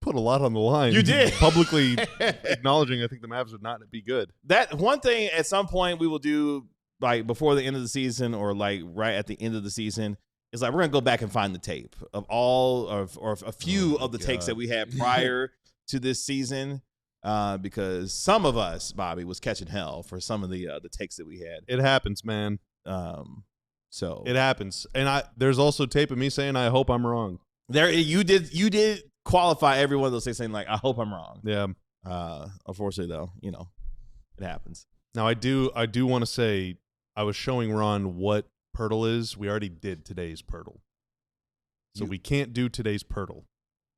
put a lot on the line. You did. Publicly acknowledging I think the Mavs would not be good. That one thing at some point we will do, like before the end of the season or like right at the end of the season, is like we're gonna go back and find the tape of all or a few of the takes that we had prior to this season, because some of us, Bobby, was catching hell for some of the takes that we had. It happens, man. So it happens, and there's also tape of me saying I hope I'm wrong. There, you did qualify every one of those things saying like I hope I'm wrong. Yeah. Unfortunately, though, it happens. Now I do want to say I was showing Ron what Poeltl is. We already did today's Poeltl, so we can't do today's Poeltl.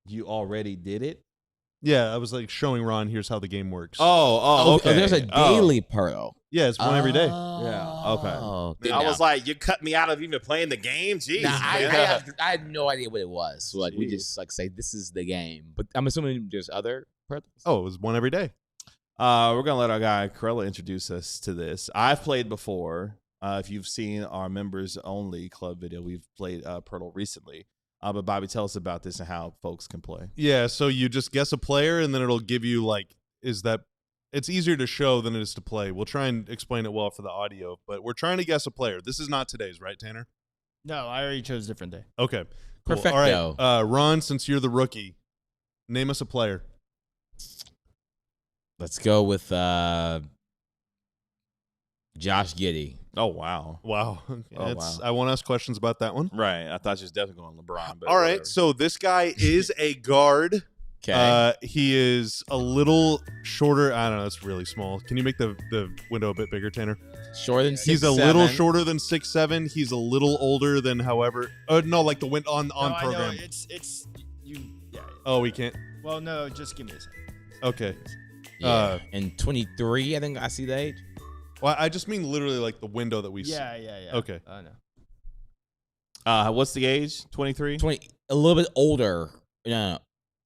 You already did it. Yeah, I was like showing Ron. Here's how the game works. Okay. There's a daily Poeltl. Yeah, it's one every day. Yeah. Okay. Good I was like, you cut me out of even playing the game. Jeez. Nah, man. I had no idea what it was. So like we just like say this is the game. But I'm assuming there's other Poeltls. Oh, it was one every day. We're gonna let our guy Corella introduce us to this. I've played before. If you've seen our members only club video, we've played Poeltl recently. But Bobby, tell us about this and how folks can play. Yeah, so you just guess a player, and then it'll give you like, it's easier to show than it is to play. We'll try and explain it well for the audio, but we're trying to guess a player. This is not today's, right, Tanner? No, I already chose a different day. Okay. Cool. Perfecto. All right, Ron, since you're the rookie, name us a player. Let's go with Josh Giddey. Oh wow. Wow. Wow. I won't ask questions about that one. Right. I thought you was definitely going LeBron. But All right, whatever. so this guy is a guard. Okay. He is a little shorter. I don't know. It's really small. Can you make the window a bit bigger, Tanner? Shorter than 6'7". He's a little shorter than 6'7". He's a little older than however. No, like the wind on No, I program. know. It's you. Yeah. Oh, we can't. Well, no, just give me a second. Okay. Yeah. And 23, I think I see the age. Well, I just mean literally like the window that we see. Yeah. Okay. I know. What's the age? 23. 20, a little bit older. No.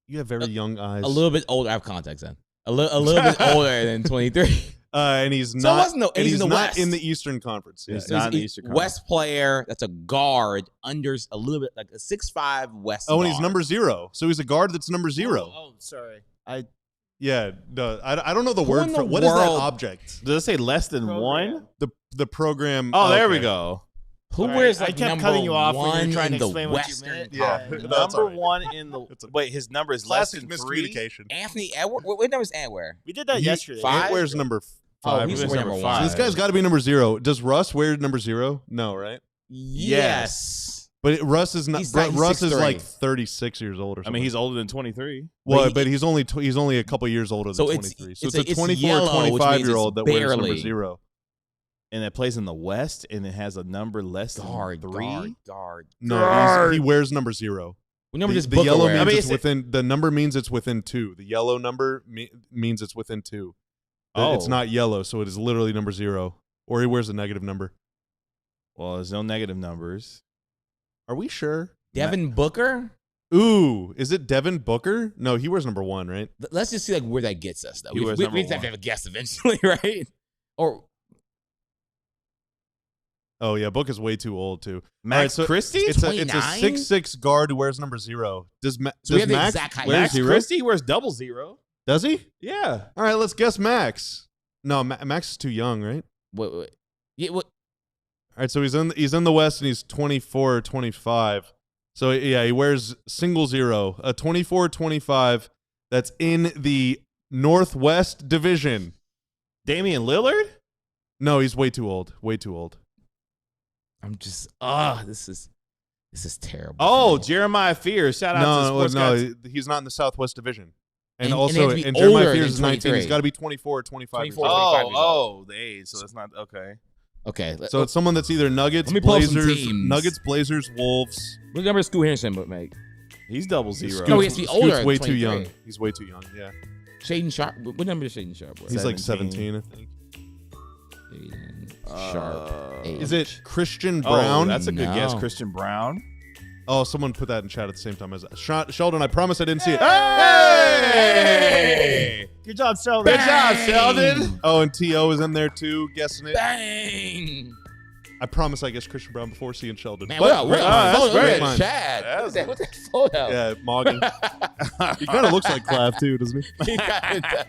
You have very young eyes. A little bit older. I have contacts then. A little bit older than 23. And he's So not. it wasn't the- and he's he's in the not West. in the Eastern Conference. Yeah. He's not in the Eastern Conference. West player. That's a guard under a little bit like a 6'5" West. Oh, and he's guard. number 0. So he's a guard that's number 0. Oh, sorry. Yeah. No, I don't know the Who word in for the what is that world- object. Does it say less than Program. one? The program. Oh, there we okay. go. Who Sorry, wears I like kept number cutting you off when you were one trying to in the explain what you Western meant. Yeah. Conference? That's all Number right. one in the wait. His number is less Classic than 3. miscommunication. Anthony Edwards. What number is Edward? We did that yesterday. five? Ant wears number 5. Oh, he's He was wearing number number five. one. So this guy's got to be number 0. Does Russ wear number 0? No, right? Yes. But Russ is not. He's Russ is 6'3". like 36 years old or I something. mean, he's older than 23. well, but but he's only a couple years older than So it's- 23. So it's it's a- a 24 yellow, or which 25 means year old it's that wears number barely- 0. And it plays in the West, and it has a number less Guard. than 3. Guard. No, he wears number 0. What number does The Booker yellow wear? means I mean, it's within. The number means it's within 2. The yellow number means it's within 2. It's Oh. not yellow, so it is literally number 0. Or he wears a negative number. Well, there's no negative numbers. Are we sure? Devin Booker? Ooh, is it Devin Booker? No, he wears number 1, right? Let's just see like where that gets us though. He We wears have number to 1. have a guess eventually, right? Or Oh yeah, Book is way too old too. Max so Christie? It's a 29? 6'6" guard who wears number 0. Does So we does have the Max exact height. wear Max 0? Christie wears 00. Does he? Yeah. All right, let's guess Max. No, Max is too young, right? what? Yeah, what? All right, so he's in the West and he's 24 or 25. So yeah, he wears single 0, a 24-25. That's in the Northwest Division. Damian Lillard? No, he's way too old. Way too old. I'm just this is terrible. Oh, for me. Jeremiah Fears. Shout out to No, Sports Guys. no, he's not in the Southwest Division. And he also, has to be and Jeremiah older Fears than is 19. 23. He's got to be 24 or 25. years 24. old. 25 years old. The age. So that's not okay. Okay. So it's someone that's either Nuggets, Let me pull up some Blazers, teams. Nuggets, Blazers, Wolves. what number is Scoot Henderson but make? He's 00. No, he has to be older Scoot's at way 23. too young. He's way too young. Yeah, Shaden Sharp. What number is Shaden Sharp wear? he's like 17. 17, I think. Shaden Sharp. Is it Christian Oh, Brown? that's a good No. guess. Christian Brown. Oh, someone put that in chat at the same time as Sheldon. I promise I didn't see it. Hey! Good job, Sheldon. Good job, Sheldon. Oh, and T.O. is in there too, guessing it. Bang! I promise I guessed Christian Brown before seeing Sheldon. Man, But- what that's photo? great. Look at Chad. That's- What's that photo? Yeah, Moggy. He kind of looks like Clav too, doesn't he? He kinda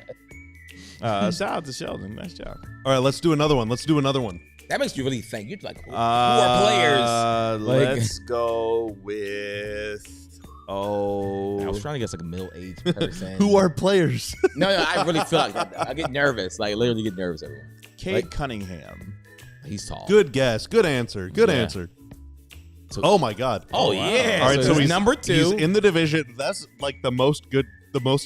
does. Shout out to Sheldon. Nice job. All right, let's do another one. Let's do another one. That makes you really think. You're like, who are players? Let's go with. I was trying to guess like a middle-aged person. Who are players? No, I really feel like that. I get nervous. Like, literally get nervous everyone. Cade Cunningham. He's tall. Good guess. Good answer. Good Yeah. answer. So- Oh my God. Oh, yeah. All right, so he's number 2. He's in the division. That's like the most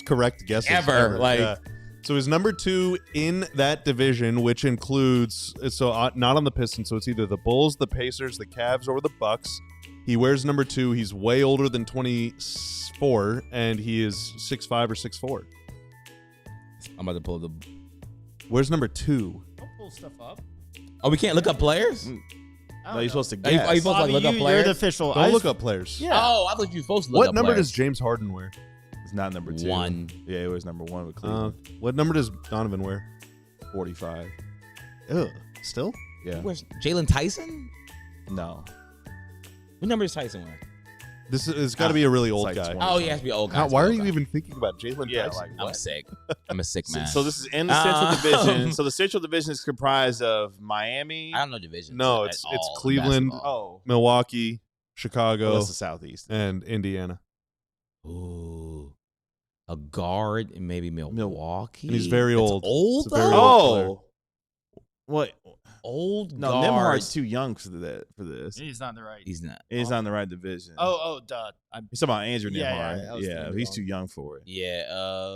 correct guess Ever. Like- yeah. So he's number 2 in that division, which includes not on the Pistons. So it's either the Bulls, the Pacers, the Cavs, or the Bucks. He wears number 2. He's way older than 24, and he is 6'5" or 6'4". I'm about to pull the. Where's number 2? Don't pull stuff up. Oh, we can't look up players? No, you're supposed to Are you guess. supposed to like, look up You're players? the official. Don't look up players. Yeah. Oh, I thought you were supposed to look What up number players. does James Harden wear? It's not number 2. 1. Yeah, it was number 1 with Cleveland. What number does Donovan wear? 45. Ugh. Still? Yeah. Where's Jalen Tyson? No. What number does Tyson wear? This is got to be a really old like guy. 20. Oh, he has to be old guy. Why are you even thinking about Jalen Yeah, Tyson? like I'm what? sick. I'm a sick man. So this is in the Central Division. So the Central Division is comprised of Miami. I don't know division. No, it's Cleveland, Milwaukee, Chicago, Well, that's the Southeast. and Indiana. Ooh. A guard in maybe Milwaukee. And he's very It's old. Old It's a very though? old player. What? Old No, guard. Nembhard's too young for this. He's not in the right. He's not. He's not in the right division. Duh. He's talking about Andrew Yeah, Nembhard. yeah, I was thinking He's wrong. too young for it. Yeah.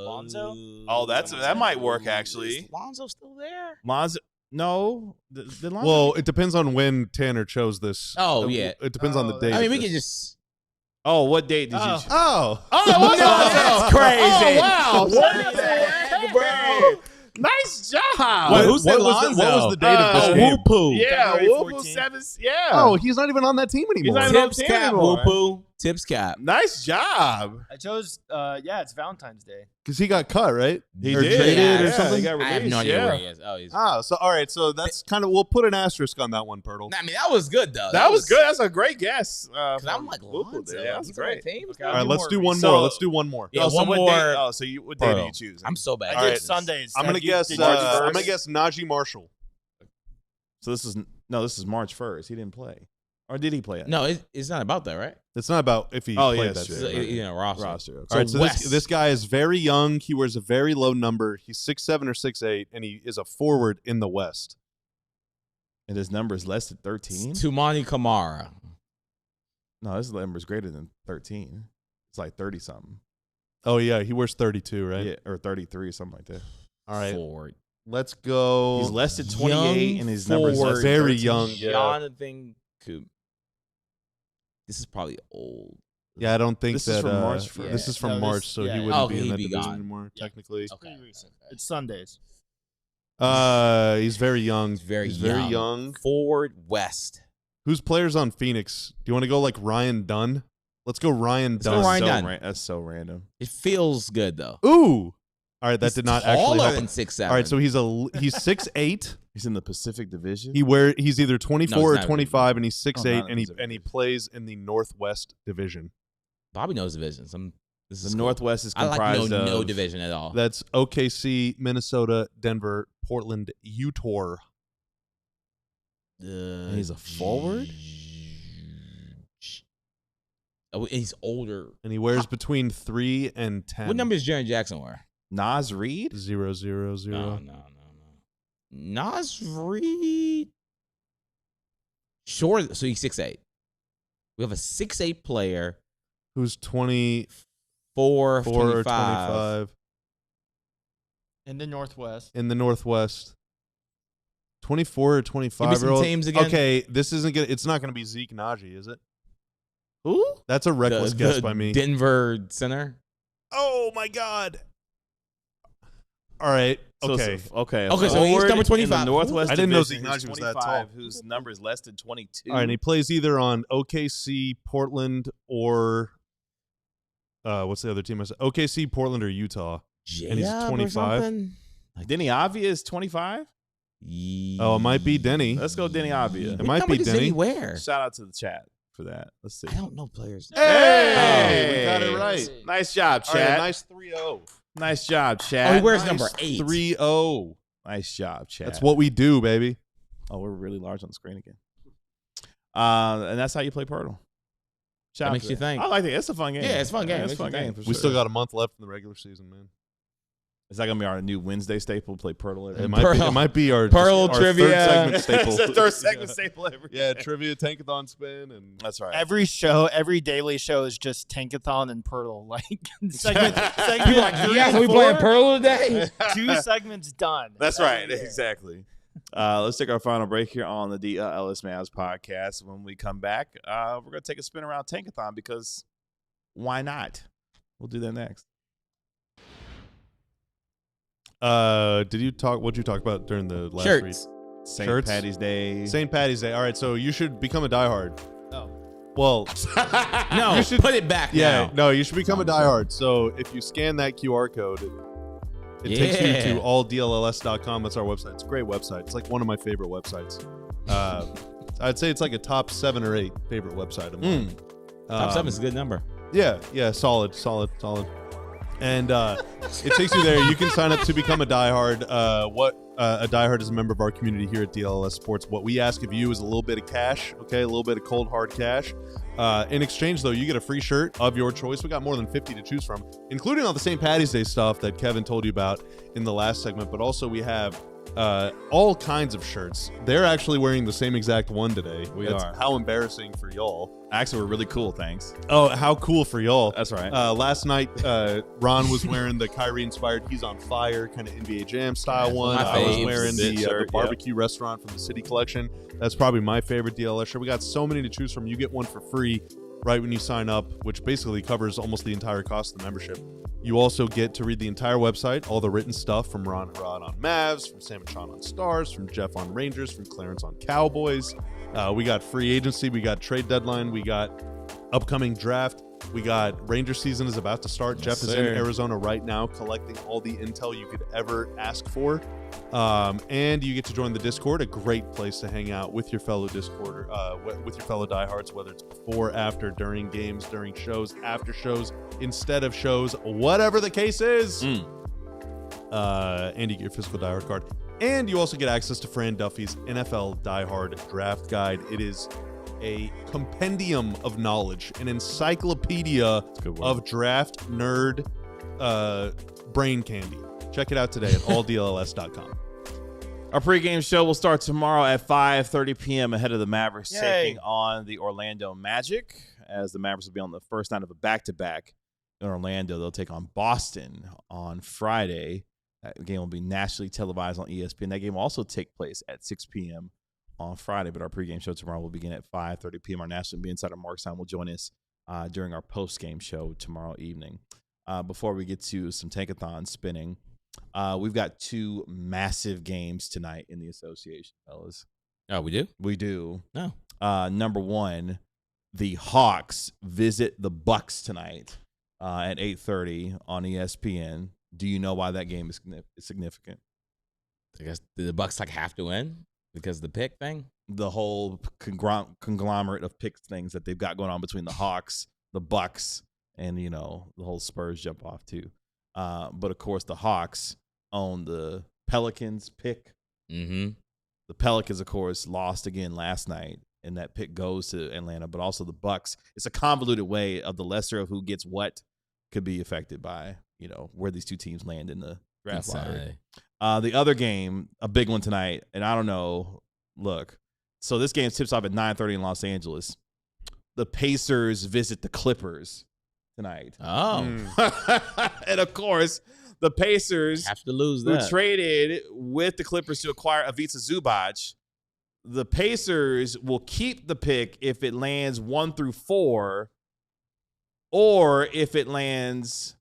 Lonzo? Oh, that might work, actually. Is Lonzo still there? Lonzo, no. The Lonzo, Well, it depends on when Tanner chose this. Oh, yeah. It depends on the Oh, date. I mean, we of could this. just. oh, what date did you Oh. choose? Oh. Oh, that's crazy. Oh, wow. What? Bro. Nice job. Wait, who said what was Lonzo? the date of this Oh, game? Whoopoo. Yeah, February Whoopoo 14th. 7. Yeah. Oh, he's not even on that team anymore. not even on Tips team cap. anymore. Whoopoo. Tips cap. Nice job. I chose. It's Valentine's Day. Because he got cut, right? He Or did. traded Yeah, or yeah, something? he got I have no released, idea yeah. where he is. Oh, he's. So all right, so that's kind of, we'll put an asterisk on that one, Poeltl. I mean, that was good though. That was good. That's a great guess. Because I'm like, Whoopoo Lonzo. there. Yeah, that's He's on the great. team? Okay, All I'll right, do let's more do one research. more. So- Let's do one more. Yeah, so one what more. Day, so what day Bro, do you choose? I'm so bad. I All did right. Sundays. I'm gonna guess. Did you March do first? I'm gonna guess Najee Marshall. So this is March 1st. He didn't play, or did he play it? No, it's not about that, right? It's not about if he Oh, played yeah, that that's shit. true. You know, roster. roster. Okay. All right, so Wes. this guy is very young. He wears a very low number. He's 6'7" or 6'8", and he is a forward in the West. And his number is less than 13. Tumani Kamara. No, his number is greater than 13. It's like 30 something. Oh yeah, he wears 32, right? Yeah, or 33, something like that. All right, Forward. let's go. He's less than 28, and his number is less than Very 13. young. Jonathan Coop. This is probably old. Yeah, I don't think This that. is from March 1st. This is from No, this- March, so yeah, he yeah. wouldn't Oh, be in he'd that be division gone. anymore, Yeah. technically. Okay. Pretty recent. It's Sundays. He's very young. He's very He's young. very young. Forward West. Who's players on Phoenix? Do you want to go like Ryan Dunn? Let's go Ryan Let's go Dunn. Ryan So Dunn. that's so random. It feels good though. Ooh. All right, that He's did not actually taller help. than 6'7". All right, so he's 6'8". He's in the Pacific Division. He's either 24 No, or he's not. 25, and he's not 6'8", in and he Pacific. plays in the Northwest Division. Bobby knows divisions. This is the cool. Northwest is I like comprised of no division at all. That's OKC, Minnesota, Denver, Portland, Utah. And he's a forward? Oh, he's older. And he wears between 3 and 10. What number does Jaren Jackson wear? Nas Reed. 0, 0, 0. No. Nas Reed. Short, so he's 6'8". We have a 6'8" player. Who's 24 4, or 25. 25 In the Northwest. in the Northwest. 24 or 25 some year old. teams again. Okay, this isn't gonna. It's not gonna be Zeke Najee, is it? Who? That's a reckless guess by me. Denver center. Oh my god! All right. Okay. Okay, Okay, so he's forward number in 25. the Northwest I didn't know Division, Zeke who's Najee was that 25, tall. whose number is less than 22. All right. And he plays either on OKC, Portland, or what's the other team? I said OKC, Portland, or Utah. And he's 25? Denny Avia is 25. Oh, it might be Denny. Let's go Denny Avia. It might be Does Denny. he wear? Shout out to the chat for that. Let's see. I don't know players. Hey, we got it right. Nice job, All right, Chad. nice 3-0. Nice job, Chad. Oh, he wears Nice number 8. 3-0. Nice job, Chad. That's what we do, baby. Oh, we're really large on the screen again. And that's how you play Poeltl. That makes you think. I like it. It's a fun game. Yeah, it's a fun game. It's a fun game. For We sure. still got a month left in the regular season, man. Is that gonna be our new Wednesday staple? Play Poeltl. It might be our Pearl our trivia. third segment staple. It's the third segment staple every Yeah, trivia, Tankathon spin, and that's right. Every daily show is just Tankathon and Poeltl. Like segment Yeah, we playing Pearl today? 2 segments done. That's right. Exactly. Let's take our final break here on the DLLS Mavs podcast. When we come back, we're going to take a spin around Tankathon because why not? We'll do that next. what'd you talk about during the last read? Shirts. St. Patty's Day. St. Patty's Day. All right, so you should become a diehard. Oh. Well, No, you should put it back yeah, now. no, you should become a diehard. So if you scan that QR code, it takes you to alldlls.com. That's our website. It's a great website. It's like one of my favorite websites. I'd say it's like a top 7 or 8 favorite website of mine. Top 7 is a good number. Yeah, solid. And it takes you there. You can sign up to become a diehard. A diehard is a member of our community here at DLLS Sports. What we ask of you is a little bit of cash, okay, a little bit of cold hard cash. In exchange, though, you get a free shirt of your choice. We got more than 50 to choose from, including all the St. Patty's Day stuff that Kevin told you about in the last segment. But also we have all kinds of shirts. They're actually wearing the same exact one today. We That's are. How embarrassing for y'all. Actually, we're really cool. Thanks. Oh, how cool for y'all. That's right. Last night, Ron was wearing the Kyrie-inspired He's on Fire kind of NBA Jam style one. my I was faves. wearing the Shirt, barbecue restaurant from the City Collection. That's probably my favorite DLS shirt. We got so many to choose from. You get one for free right when you sign up, which basically covers almost the entire cost of the membership. You also get to read the entire website, all the written stuff from Ron and Rod on Mavs, from Sam and Sean on Stars, from Jeff on Rangers, from Clarence on Cowboys. We got free agency. We got trade deadline. We got upcoming draft. We got Ranger season is about to start. Yes, Jeff is sir. in Arizona right now collecting all the intel you could ever ask for. And you get to join the Discord, a great place to hang out with your fellow Discorder, with your fellow diehards, whether it's before, after, during games, during shows, after shows, instead of shows, whatever the case is. And you get your physical diehard card. And you also get access to Fran Duffy's NFL Diehard Draft Guide. It is a compendium of knowledge, an encyclopedia of draft nerd brain candy. Check it out today at alldlls.com. Our pregame show will start tomorrow at 5:30 p.m. ahead of the Mavericks Yay. taking on the Orlando Magic. As the Mavericks will be on the first night of a back-to-back in Orlando, they'll take on Boston on Friday. That game will be nationally televised on ESPN. That game will also take place at 6 p.m. on Friday, but our pregame show tomorrow will begin at 5:30 p.m. Our national insider Markstein will join us during our postgame show tomorrow evening. Before we get to some Tankathon spinning, we've got 2 massive games tonight in the association, fellas. Oh, we do? We do. No. Number 1, the Hawks visit the Bucks tonight at 8:30 on ESPN. Do you know why that game is significant? I guess the Bucks have to win because of the pick thing. The whole conglomerate of pick things that they've got going on between the Hawks, the Bucks, and the whole Spurs jump off too. But of course, the Hawks own the Pelicans pick. Mm-hmm. The Pelicans, of course, lost again last night, and that pick goes to Atlanta. But also the Bucks. It's a convoluted way of the lesser of who gets what could be affected by where these 2 teams land in the draft lottery. The other game, a big one tonight, and I don't know. Look, so this game tips off at 9:30 in Los Angeles. The Pacers visit the Clippers tonight. Oh. And of course, the Pacers Have to lose who that. traded with the Clippers to acquire Ivica Zubac. The Pacers will keep the pick if it lands 1 through 4, or if it lands,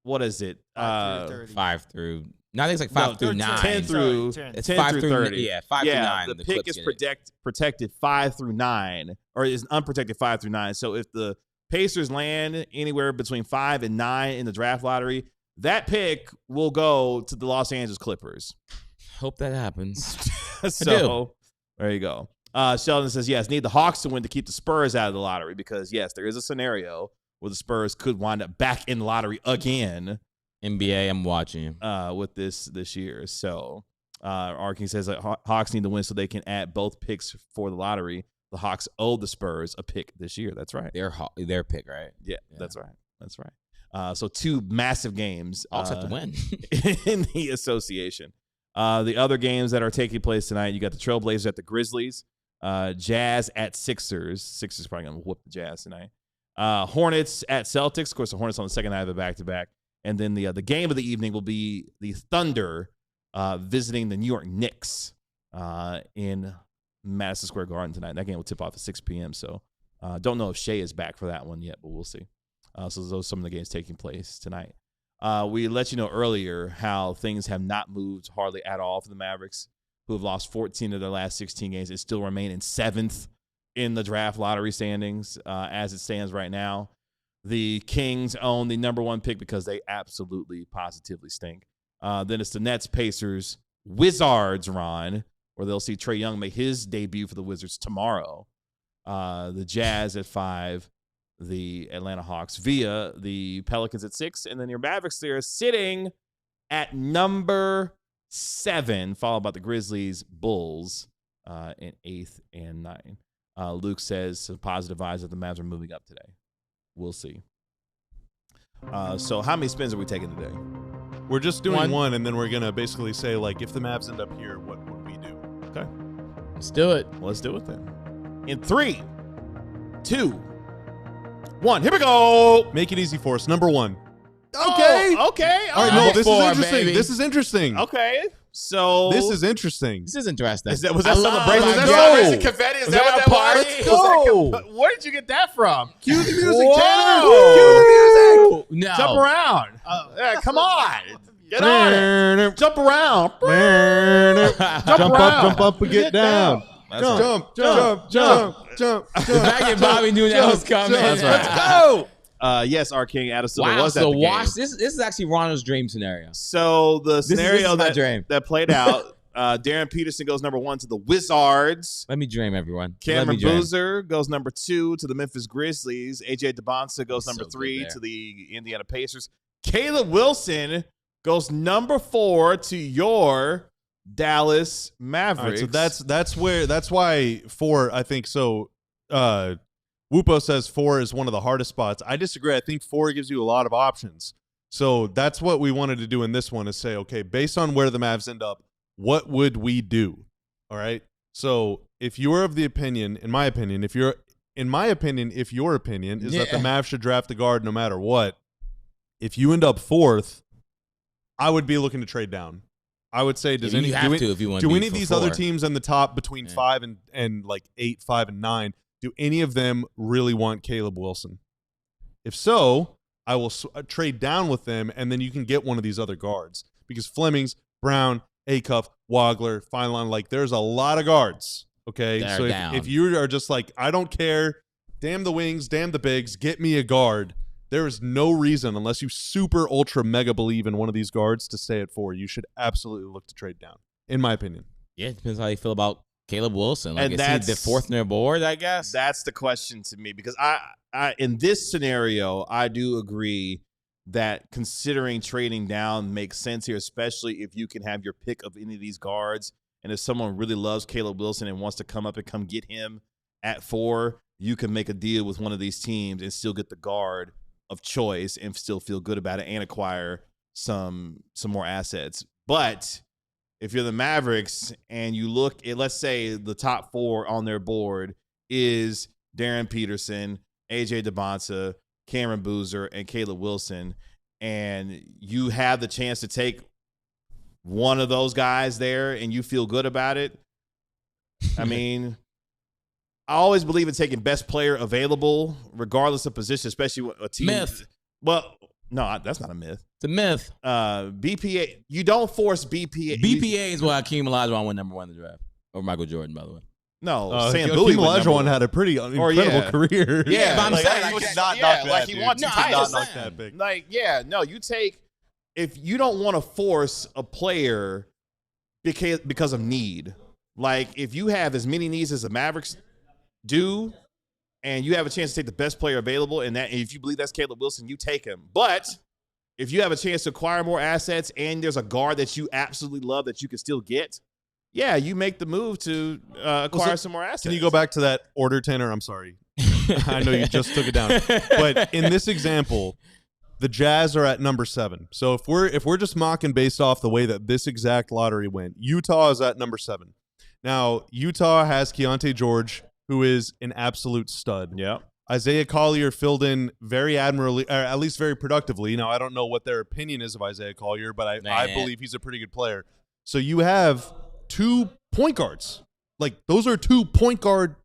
what is it? 5 through 30. 5 through. No, I think it's like 5 through 9. 10 through. It's 10 5 through through 30. Yeah, 5 through 9. The pick Clips is get it. protected 5 through 9, or is unprotected 5 through 9. So if the Pacers land anywhere between 5 and 9 in the draft lottery, that pick will go to the Los Angeles Clippers. Hope that happens. So there you go. Sheldon says, yes, need the Hawks to win to keep the Spurs out of the lottery because, yes, there is a scenario where the Spurs could wind up back in the lottery again. NBA, I'm watching you. With this year. So Arking says that Hawks need to win so they can add both picks for the lottery. The Hawks owe the Spurs a pick this year. That's right. Their pick, right? Yeah, that's right. That's right. So 2 massive games. Hawks have to win. in the association. The other games that are taking place tonight, you got the Trailblazers at the Grizzlies, Jazz at Sixers. Sixers probably going to whoop the Jazz tonight. Hornets at Celtics. Of course, the Hornets on the second night of a back-to-back. And then the game of the evening will be the Thunder visiting the New York Knicks in Madison Square Garden tonight. That game will tip off at 6 p.m. So don't know if Shea is back for that one yet, but we'll see. So those are some of the games taking place tonight. We let you know earlier how things have not moved hardly at all for the Mavericks, who have lost 14 of their last 16 games and still remain in 7th in the draft lottery standings as it stands right now. The Kings own the number 1 pick because they absolutely, positively stink. Then it's the Nets, Pacers, Wizards, Ron, where they'll see Trae Young make his debut for the Wizards tomorrow. The Jazz at 5, the Atlanta Hawks via the Pelicans at 6, and then your Mavericks there sitting at number 7, followed by the Grizzlies, Bulls in 8th and 9. Luke says some positive vibes that the Mavs are moving up today. We'll see. So how many spins are we taking today? We're just doing one, and then we're going to basically say, like, if the Mavs end up here, what would we do? Okay. Let's do it. Let's do it then. In 3, 2, 1. Here we go. Make it easy for us. Number 1. Okay. Okay. All right. No, this is interesting. Baby. This is interesting. Okay. So this is interesting. This is interesting. Was that celebration? Was that Go. celebration confetti? Is that what that party? was? Let's go. Where did you get that from? Cue the music, Whoa. Tanner. Cue the music. No. Jump around. Yeah, come on. Get on it. Jump around. Jump up, and get down. Jump. The fact that Bobby knew that was coming. That's right. Let's go. Yes, our King Addison Wow, was at so the watch game. this. This is actually Ronald's dream scenario. So the scenario my dream. that played out, Darren Peterson goes number 1 to the Wizards. Let me dream, everyone. Cameron Boozer goes number 2 to the Memphis Grizzlies. AJ DeBonsa goes number 3 to the Indiana Pacers. Caleb Wilson goes number 4 to your Dallas Mavericks. All right, so that's why 4. I think so. Wupo says 4 is one of the hardest spots. I disagree. I think 4 gives you a lot of options. So that's what we wanted to do in this one is say, okay, based on where the Mavs end up, what would we do? All right. So if you're of the opinion, in my opinion, if your opinion is that the Mavs should draft the guard no matter what, if you end up 4th, I would be looking to trade down. I would say, do any of these other teams in the top between 5 and like 8, 5, and 9, do any of them really want Caleb Wilson? If so, I will trade down with them, and then you can get one of these other guards because Flemings, Brown, Acuff, Wagler, Feinlein, like there's a lot of guards. Okay, so if you are just like, I don't care, damn the wings, damn the bigs, get me a guard. There is no reason, unless you super ultra mega believe in one of these guards, to stay at 4. You should absolutely look to trade down, in my opinion. Yeah, it depends how you feel about Caleb Wilson. Like, and is that's he the 4th on their board, I guess? That's the question to me because I in this scenario, I do agree that considering trading down makes sense here, especially if you can have your pick of any of these guards. And if someone really loves Caleb Wilson and wants to come up and come get him at 4, you can make a deal with one of these teams and still get the guard of choice and still feel good about it and acquire some more assets. But if you're the Mavericks and you look at, let's say the top 4 on their board is Darren Peterson, AJ DeBonsa, Cameron Boozer, and Caleb Wilson, and you have the chance to take one of those guys there and you feel good about it, I mean, I always believe in taking best player available, regardless of position, especially with a team. Myth. Well, no, that's not a myth. It's a myth. BPA, you don't force BPA. BPA is why Hakeem Olajuwon went number 1 in the draft. Or Michael Jordan, by the way. No, Sam Hakeem Bowie Olajuwon had a pretty incredible career. Yeah, but I'm like, saying, he like, was not yeah, knock like that, he dude. wants No, to I'm title. just not saying. that big. Like, yeah, no, you take, if you don't want to force a player because of need, like if you have as many needs as the Mavericks do, and you have a chance to take the best player available, and if you believe that's Caleb Wilson, you take him. But if you have a chance to acquire more assets and there's a guard that you absolutely love that you can still get, yeah, you make the move to acquire some more assets. Can you go back to that order, Tanner? I'm sorry. I know you just took it down. But in this example, the Jazz are at number 7. So if we're just mocking based off the way that this exact lottery went, Utah is at number 7. Now, Utah has Keontae George, who is an absolute stud. Yeah. Isaiah Collier filled in very admirably, or at least very productively. Now, I don't know what their opinion is of Isaiah Collier, but I believe he's a pretty good player. So you have 2 point guards. Like, those are 2 point guard.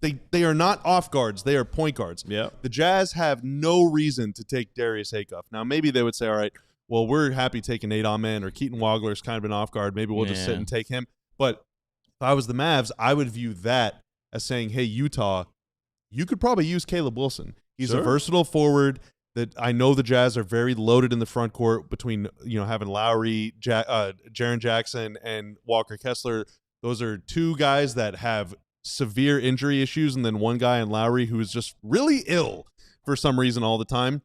They are not off guards. They are point guards. Yeah. The Jazz have no reason to take Darius Haycuff. Now, maybe they would say, all right, well, we're happy taking Nate Ahman or Keaton Wagler's kind of an off guard. Maybe we'll just sit and take him. But if I was the Mavs, I would view that as saying, hey, Utah, you could probably use Caleb Wilson. He's a versatile forward that I know the Jazz are very loaded in the front court between, having Lowry, Jaren Jackson, and Walker Kessler. Those are 2 guys that have severe injury issues, and then one guy in Lowry who is just really ill for some reason all the time.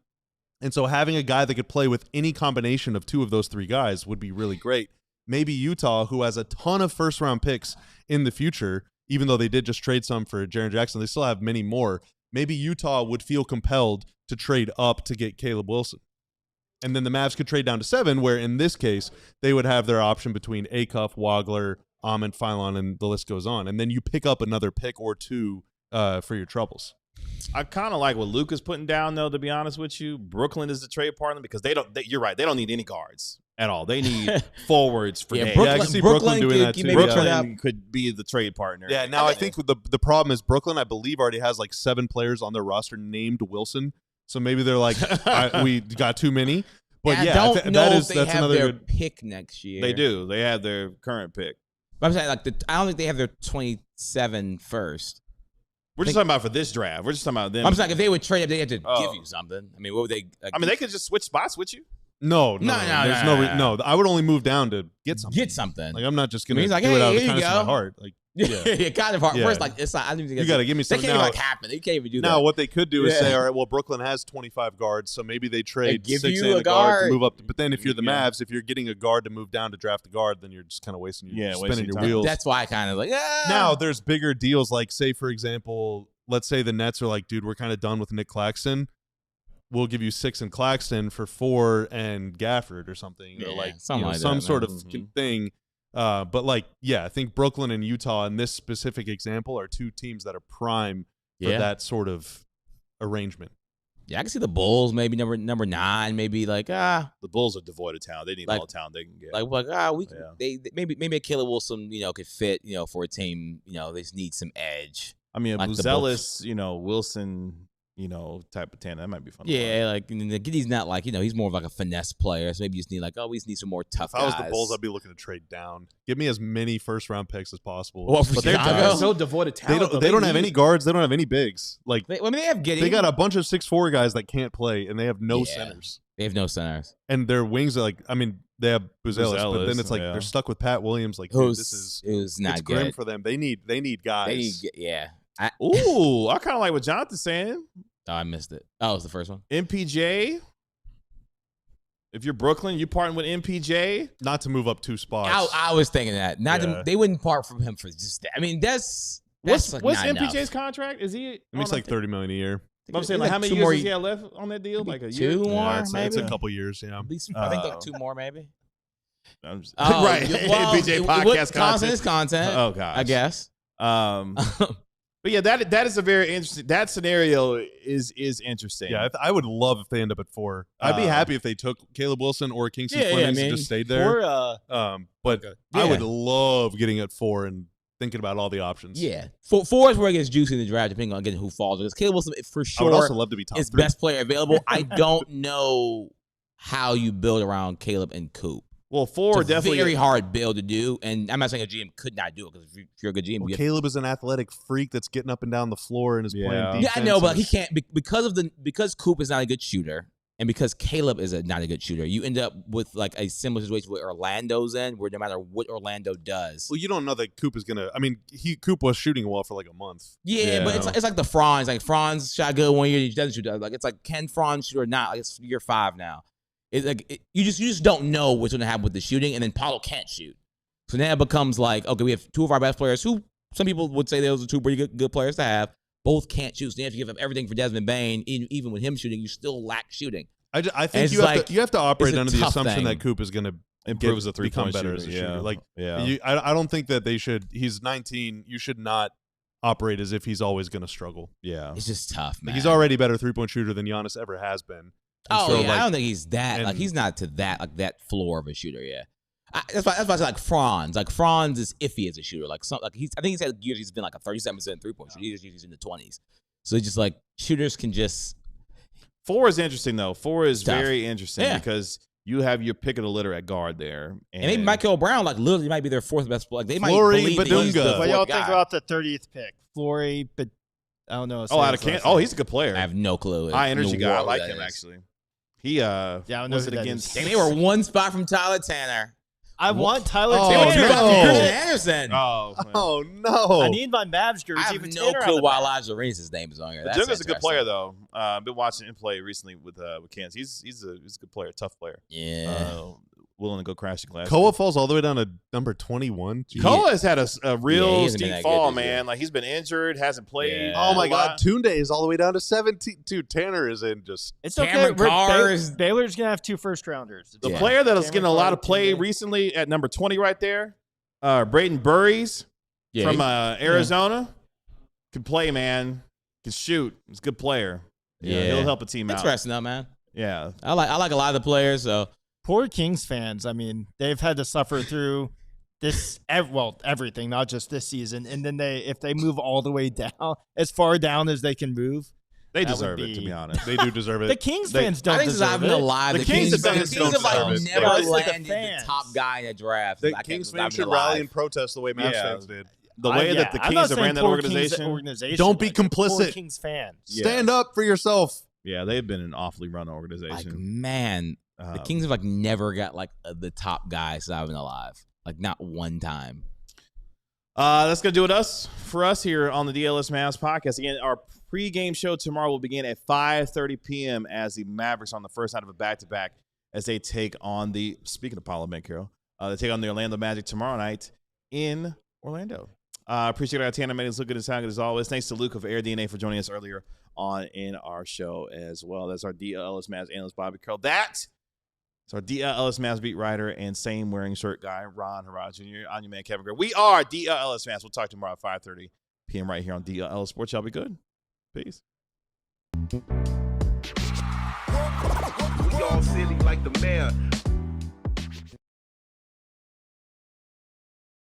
And so having a guy that could play with any combination of 2 of those 3 guys would be really great. Maybe Utah, who has a ton of first-round picks in the future, even though they did just trade some for Jaren Jackson, they still have many more. Maybe Utah would feel compelled to trade up to get Caleb Wilson. And then the Mavs could trade down to 7, where in this case, they would have their option between Acuff, Wagler, Ahman, Philon, and the list goes on. And then you pick up another pick or 2 for your troubles. I kind of like what Luke is putting down, though, to be honest with you. Brooklyn is the trade partner because you're right. They don't need any guards at all. They need forwards for days. I can see Brooklyn doing that too. Brooklyn could be the trade partner. Yeah, now I think the problem is Brooklyn, I believe, already has like 7 players on their roster named Wilson. So maybe they're like, we got too many. But I don't know if they that's have another their good pick next year. They do. They have their current pick. But I'm saying, I don't think they have their 27 first. We're just talking about for this draft. We're just talking about them. I'm saying if they would trade up, they had to give you something. I mean, what would they? They could just switch spots with you. No. I would only move down to get something. Get something. Like, I'm not just gonna do it out of the kindness of my heart. Like, yeah, kind of hard. Yeah. First, like it's like I don't think you got to give me they something. can't Now, even happen. They can't even do that. Now, what they could do is say, all right, well, Brooklyn has 25 guards, so maybe they trade give 6 you and a a guard to guard. move up. But then if you're the Mavs, if you're getting a guard to move down to draft a guard, then you're just kind of wasting spinning your wheels. That's why I kind of like. Now, there's bigger deals. Like, say for example, let's say the Nets are like, dude, we're kind of done with Nick Claxton. We'll give you 6 and Claxton for 4 and Gafford or something, or like some sort of thing. But I think Brooklyn and Utah in this specific example are 2 teams that are prime for that sort of arrangement. Yeah, I can see the Bulls maybe number 9, maybe like the Bulls are devoid of talent. They need all the talent they can get. Maybe a Caleb Wilson could fit for a team they just need some edge. I mean, a Buzelis, Wilson, type of tandem, that might be fun. Yeah, like he's not like he's more of like a finesse player. So maybe you just need we just need some more tough guys. If I was the Bulls, I'd be looking to trade down. Give me as many first-round picks as possible. Well, but they're so devoid of talent. They don't have any guards. They don't have any bigs. Like they have Giddey. They got a bunch of 6'4" guys that can't play, and they have no centers. They have no centers, and their wings are like. I mean, they have Buzelis, but then it's like they're stuck with Pat Williams. Like, dude, it's not grim good for them. They need guys. I kind of like what Jonathan's saying. Oh, I missed it. Oh, it was the first one. MPJ. If you're Brooklyn, you partner with MPJ. Not to move up 2 spots. I was thinking that. They wouldn't part from him for just that. I mean, that's what's like MPJ's contract? Is he? I mean, it's like $30 million a year. I'm saying, how many years does he have left on that deal? Like a year? 2 more, maybe. It's a couple years, yeah. At least, I think like 2 more, maybe. Right. Well, MPJ podcast content is content. Oh gosh. I guess. But yeah, that is a very interesting. That scenario is interesting. Yeah, I would love if they end up at 4. I'd be happy if they took Caleb Wilson or Kingston Flemings and just stayed there. But I would love getting at 4 and thinking about all the options. Yeah, 4 is where it gets juicy in the draft, depending on getting who falls. Because Caleb Wilson, for sure, I would also love to be top 3. Best player available. I don't know how you build around Caleb and Coop. Well, 4 it's definitely very hard build to do, and I'm not saying a GM could not do it because if you're a good GM, Caleb is an athletic freak that's getting up and down the floor and is playing defense. Yeah, I know, but he can't because Coop is not a good shooter, and because Caleb is not a good shooter. You end up with like a similar situation where Orlando's in, where no matter what Orlando does, well, you don't know that Coop is gonna. I mean, Coop was shooting well for like a month. Yeah, but it's like the Franz. Like Franz shot good one year, he doesn't shoot. Like it's like can Franz shoot or not? Like it's year 5 now. You just don't know what's going to happen with the shooting, and then Poeltl can't shoot. So now it becomes like, okay, we have two of our best players who some people would say those are two pretty good players to have. Both can't shoot. So now if you give up everything for Desmond Bane, even with him shooting, you still lack shooting. I think you have to operate under the assumption that Coop is going to improve as a become better as a shooter. Like, I don't think that they should. He's 19. You should not operate as if he's always going to struggle. Yeah, it's just tough, man. He's already a better 3-point shooter than Giannis ever has been. I don't think he's that. He's not to that floor of a shooter. Yeah, that's why I say like Franz. Like Franz is iffy as a shooter. I think he's had years he's been like a 37% 3-point shooter. He's in the 20s. So it's just like shooters can just. 4 is interesting though. 4 is very interesting because you have your pick of the litter at guard there, and maybe Michael Brown literally might be their 4th best player. Like they Flory, might believe he's the What y'all think guy. about the 30th pick? Flory, but I don't know. out of Kansas. Oh, he's a good player. I have no clue. High energy guy. I like him actually. He I don't know was who it that against? is. They were one spot from Tyler Tanner. I want Tyler They were Tanner. two spots from Christian Anderson. Oh, man. no! I need my Mavs jersey. I have with no Tanner on clue the why back. Elijah Reese's name is on here. That's Junga's a good player interesting. though. I've been watching him play recently with Kansas. He's a good player, tough player. Yeah. Willing to go crashing glass. Koa falls all the way down to number 21. Koa has had a real hasn't been steep that fall, good this year. man. Like he's been injured, hasn't played. Yeah. Oh my a God! lot. Tunde is all the way down to 17. Dude, Tanner is in just. It's Cameron okay. Carr's- Baylor's gonna have 2 first-rounders. The Yeah. player that is Cameron getting a lot Carr, of play Tunde. recently at number 20 right there, Braden Burries from Arizona, can play, man. Can shoot. He's a good player. Yeah. He'll help a team out. Interesting though, man. Yeah. I like a lot of the players. So Poor Kings fans. I mean, they've had to suffer through this. Everything, not just this season. And then if they move all the way down, as far down as they can move, They that deserve would it, to be- be honest. They do deserve it. The Kings fans don't I think since deserve I've been it. alive, The the Kings Kings don't have deserve like it. never It's like the landed the fans. top guy in a draft. The I can't Kings since I've fans been should rally alive. and protest the way Mavs Yeah. fans did. The way that the I'm not Kings have saying ran that poor Kings organization. Don't be like, poor complicit. Kings fans. Yeah. Stand up for yourself. Yeah, they've been an awfully run Like organization. man, the Kings have like never got like the top guy since I've been alive. Like not one time. That's going to do it for us here on the DLS Mavs podcast. Again, our pregame show tomorrow will begin at 5:30 p.m. as the Mavericks on the first night of a back-to-back as they take on speaking of Parliament, Carol, they take on the Orlando Magic tomorrow night in Orlando. Appreciate our Tanner made us look good and sound good as always. Thanks to Luke of AirDNA for joining us earlier on in our show as well. That's our DLLS Mavs analyst, Bobby Carroll. That's our DLLS Mavs beat writer and same wearing shirt guy, Ron Haraj Jr. I'm your man, Kevin Gray. We are DLLS Mavs. We'll talk tomorrow at 5:30 p.m. right here on DLL Sports. Y'all be good. Peace. We all silly like the mayor.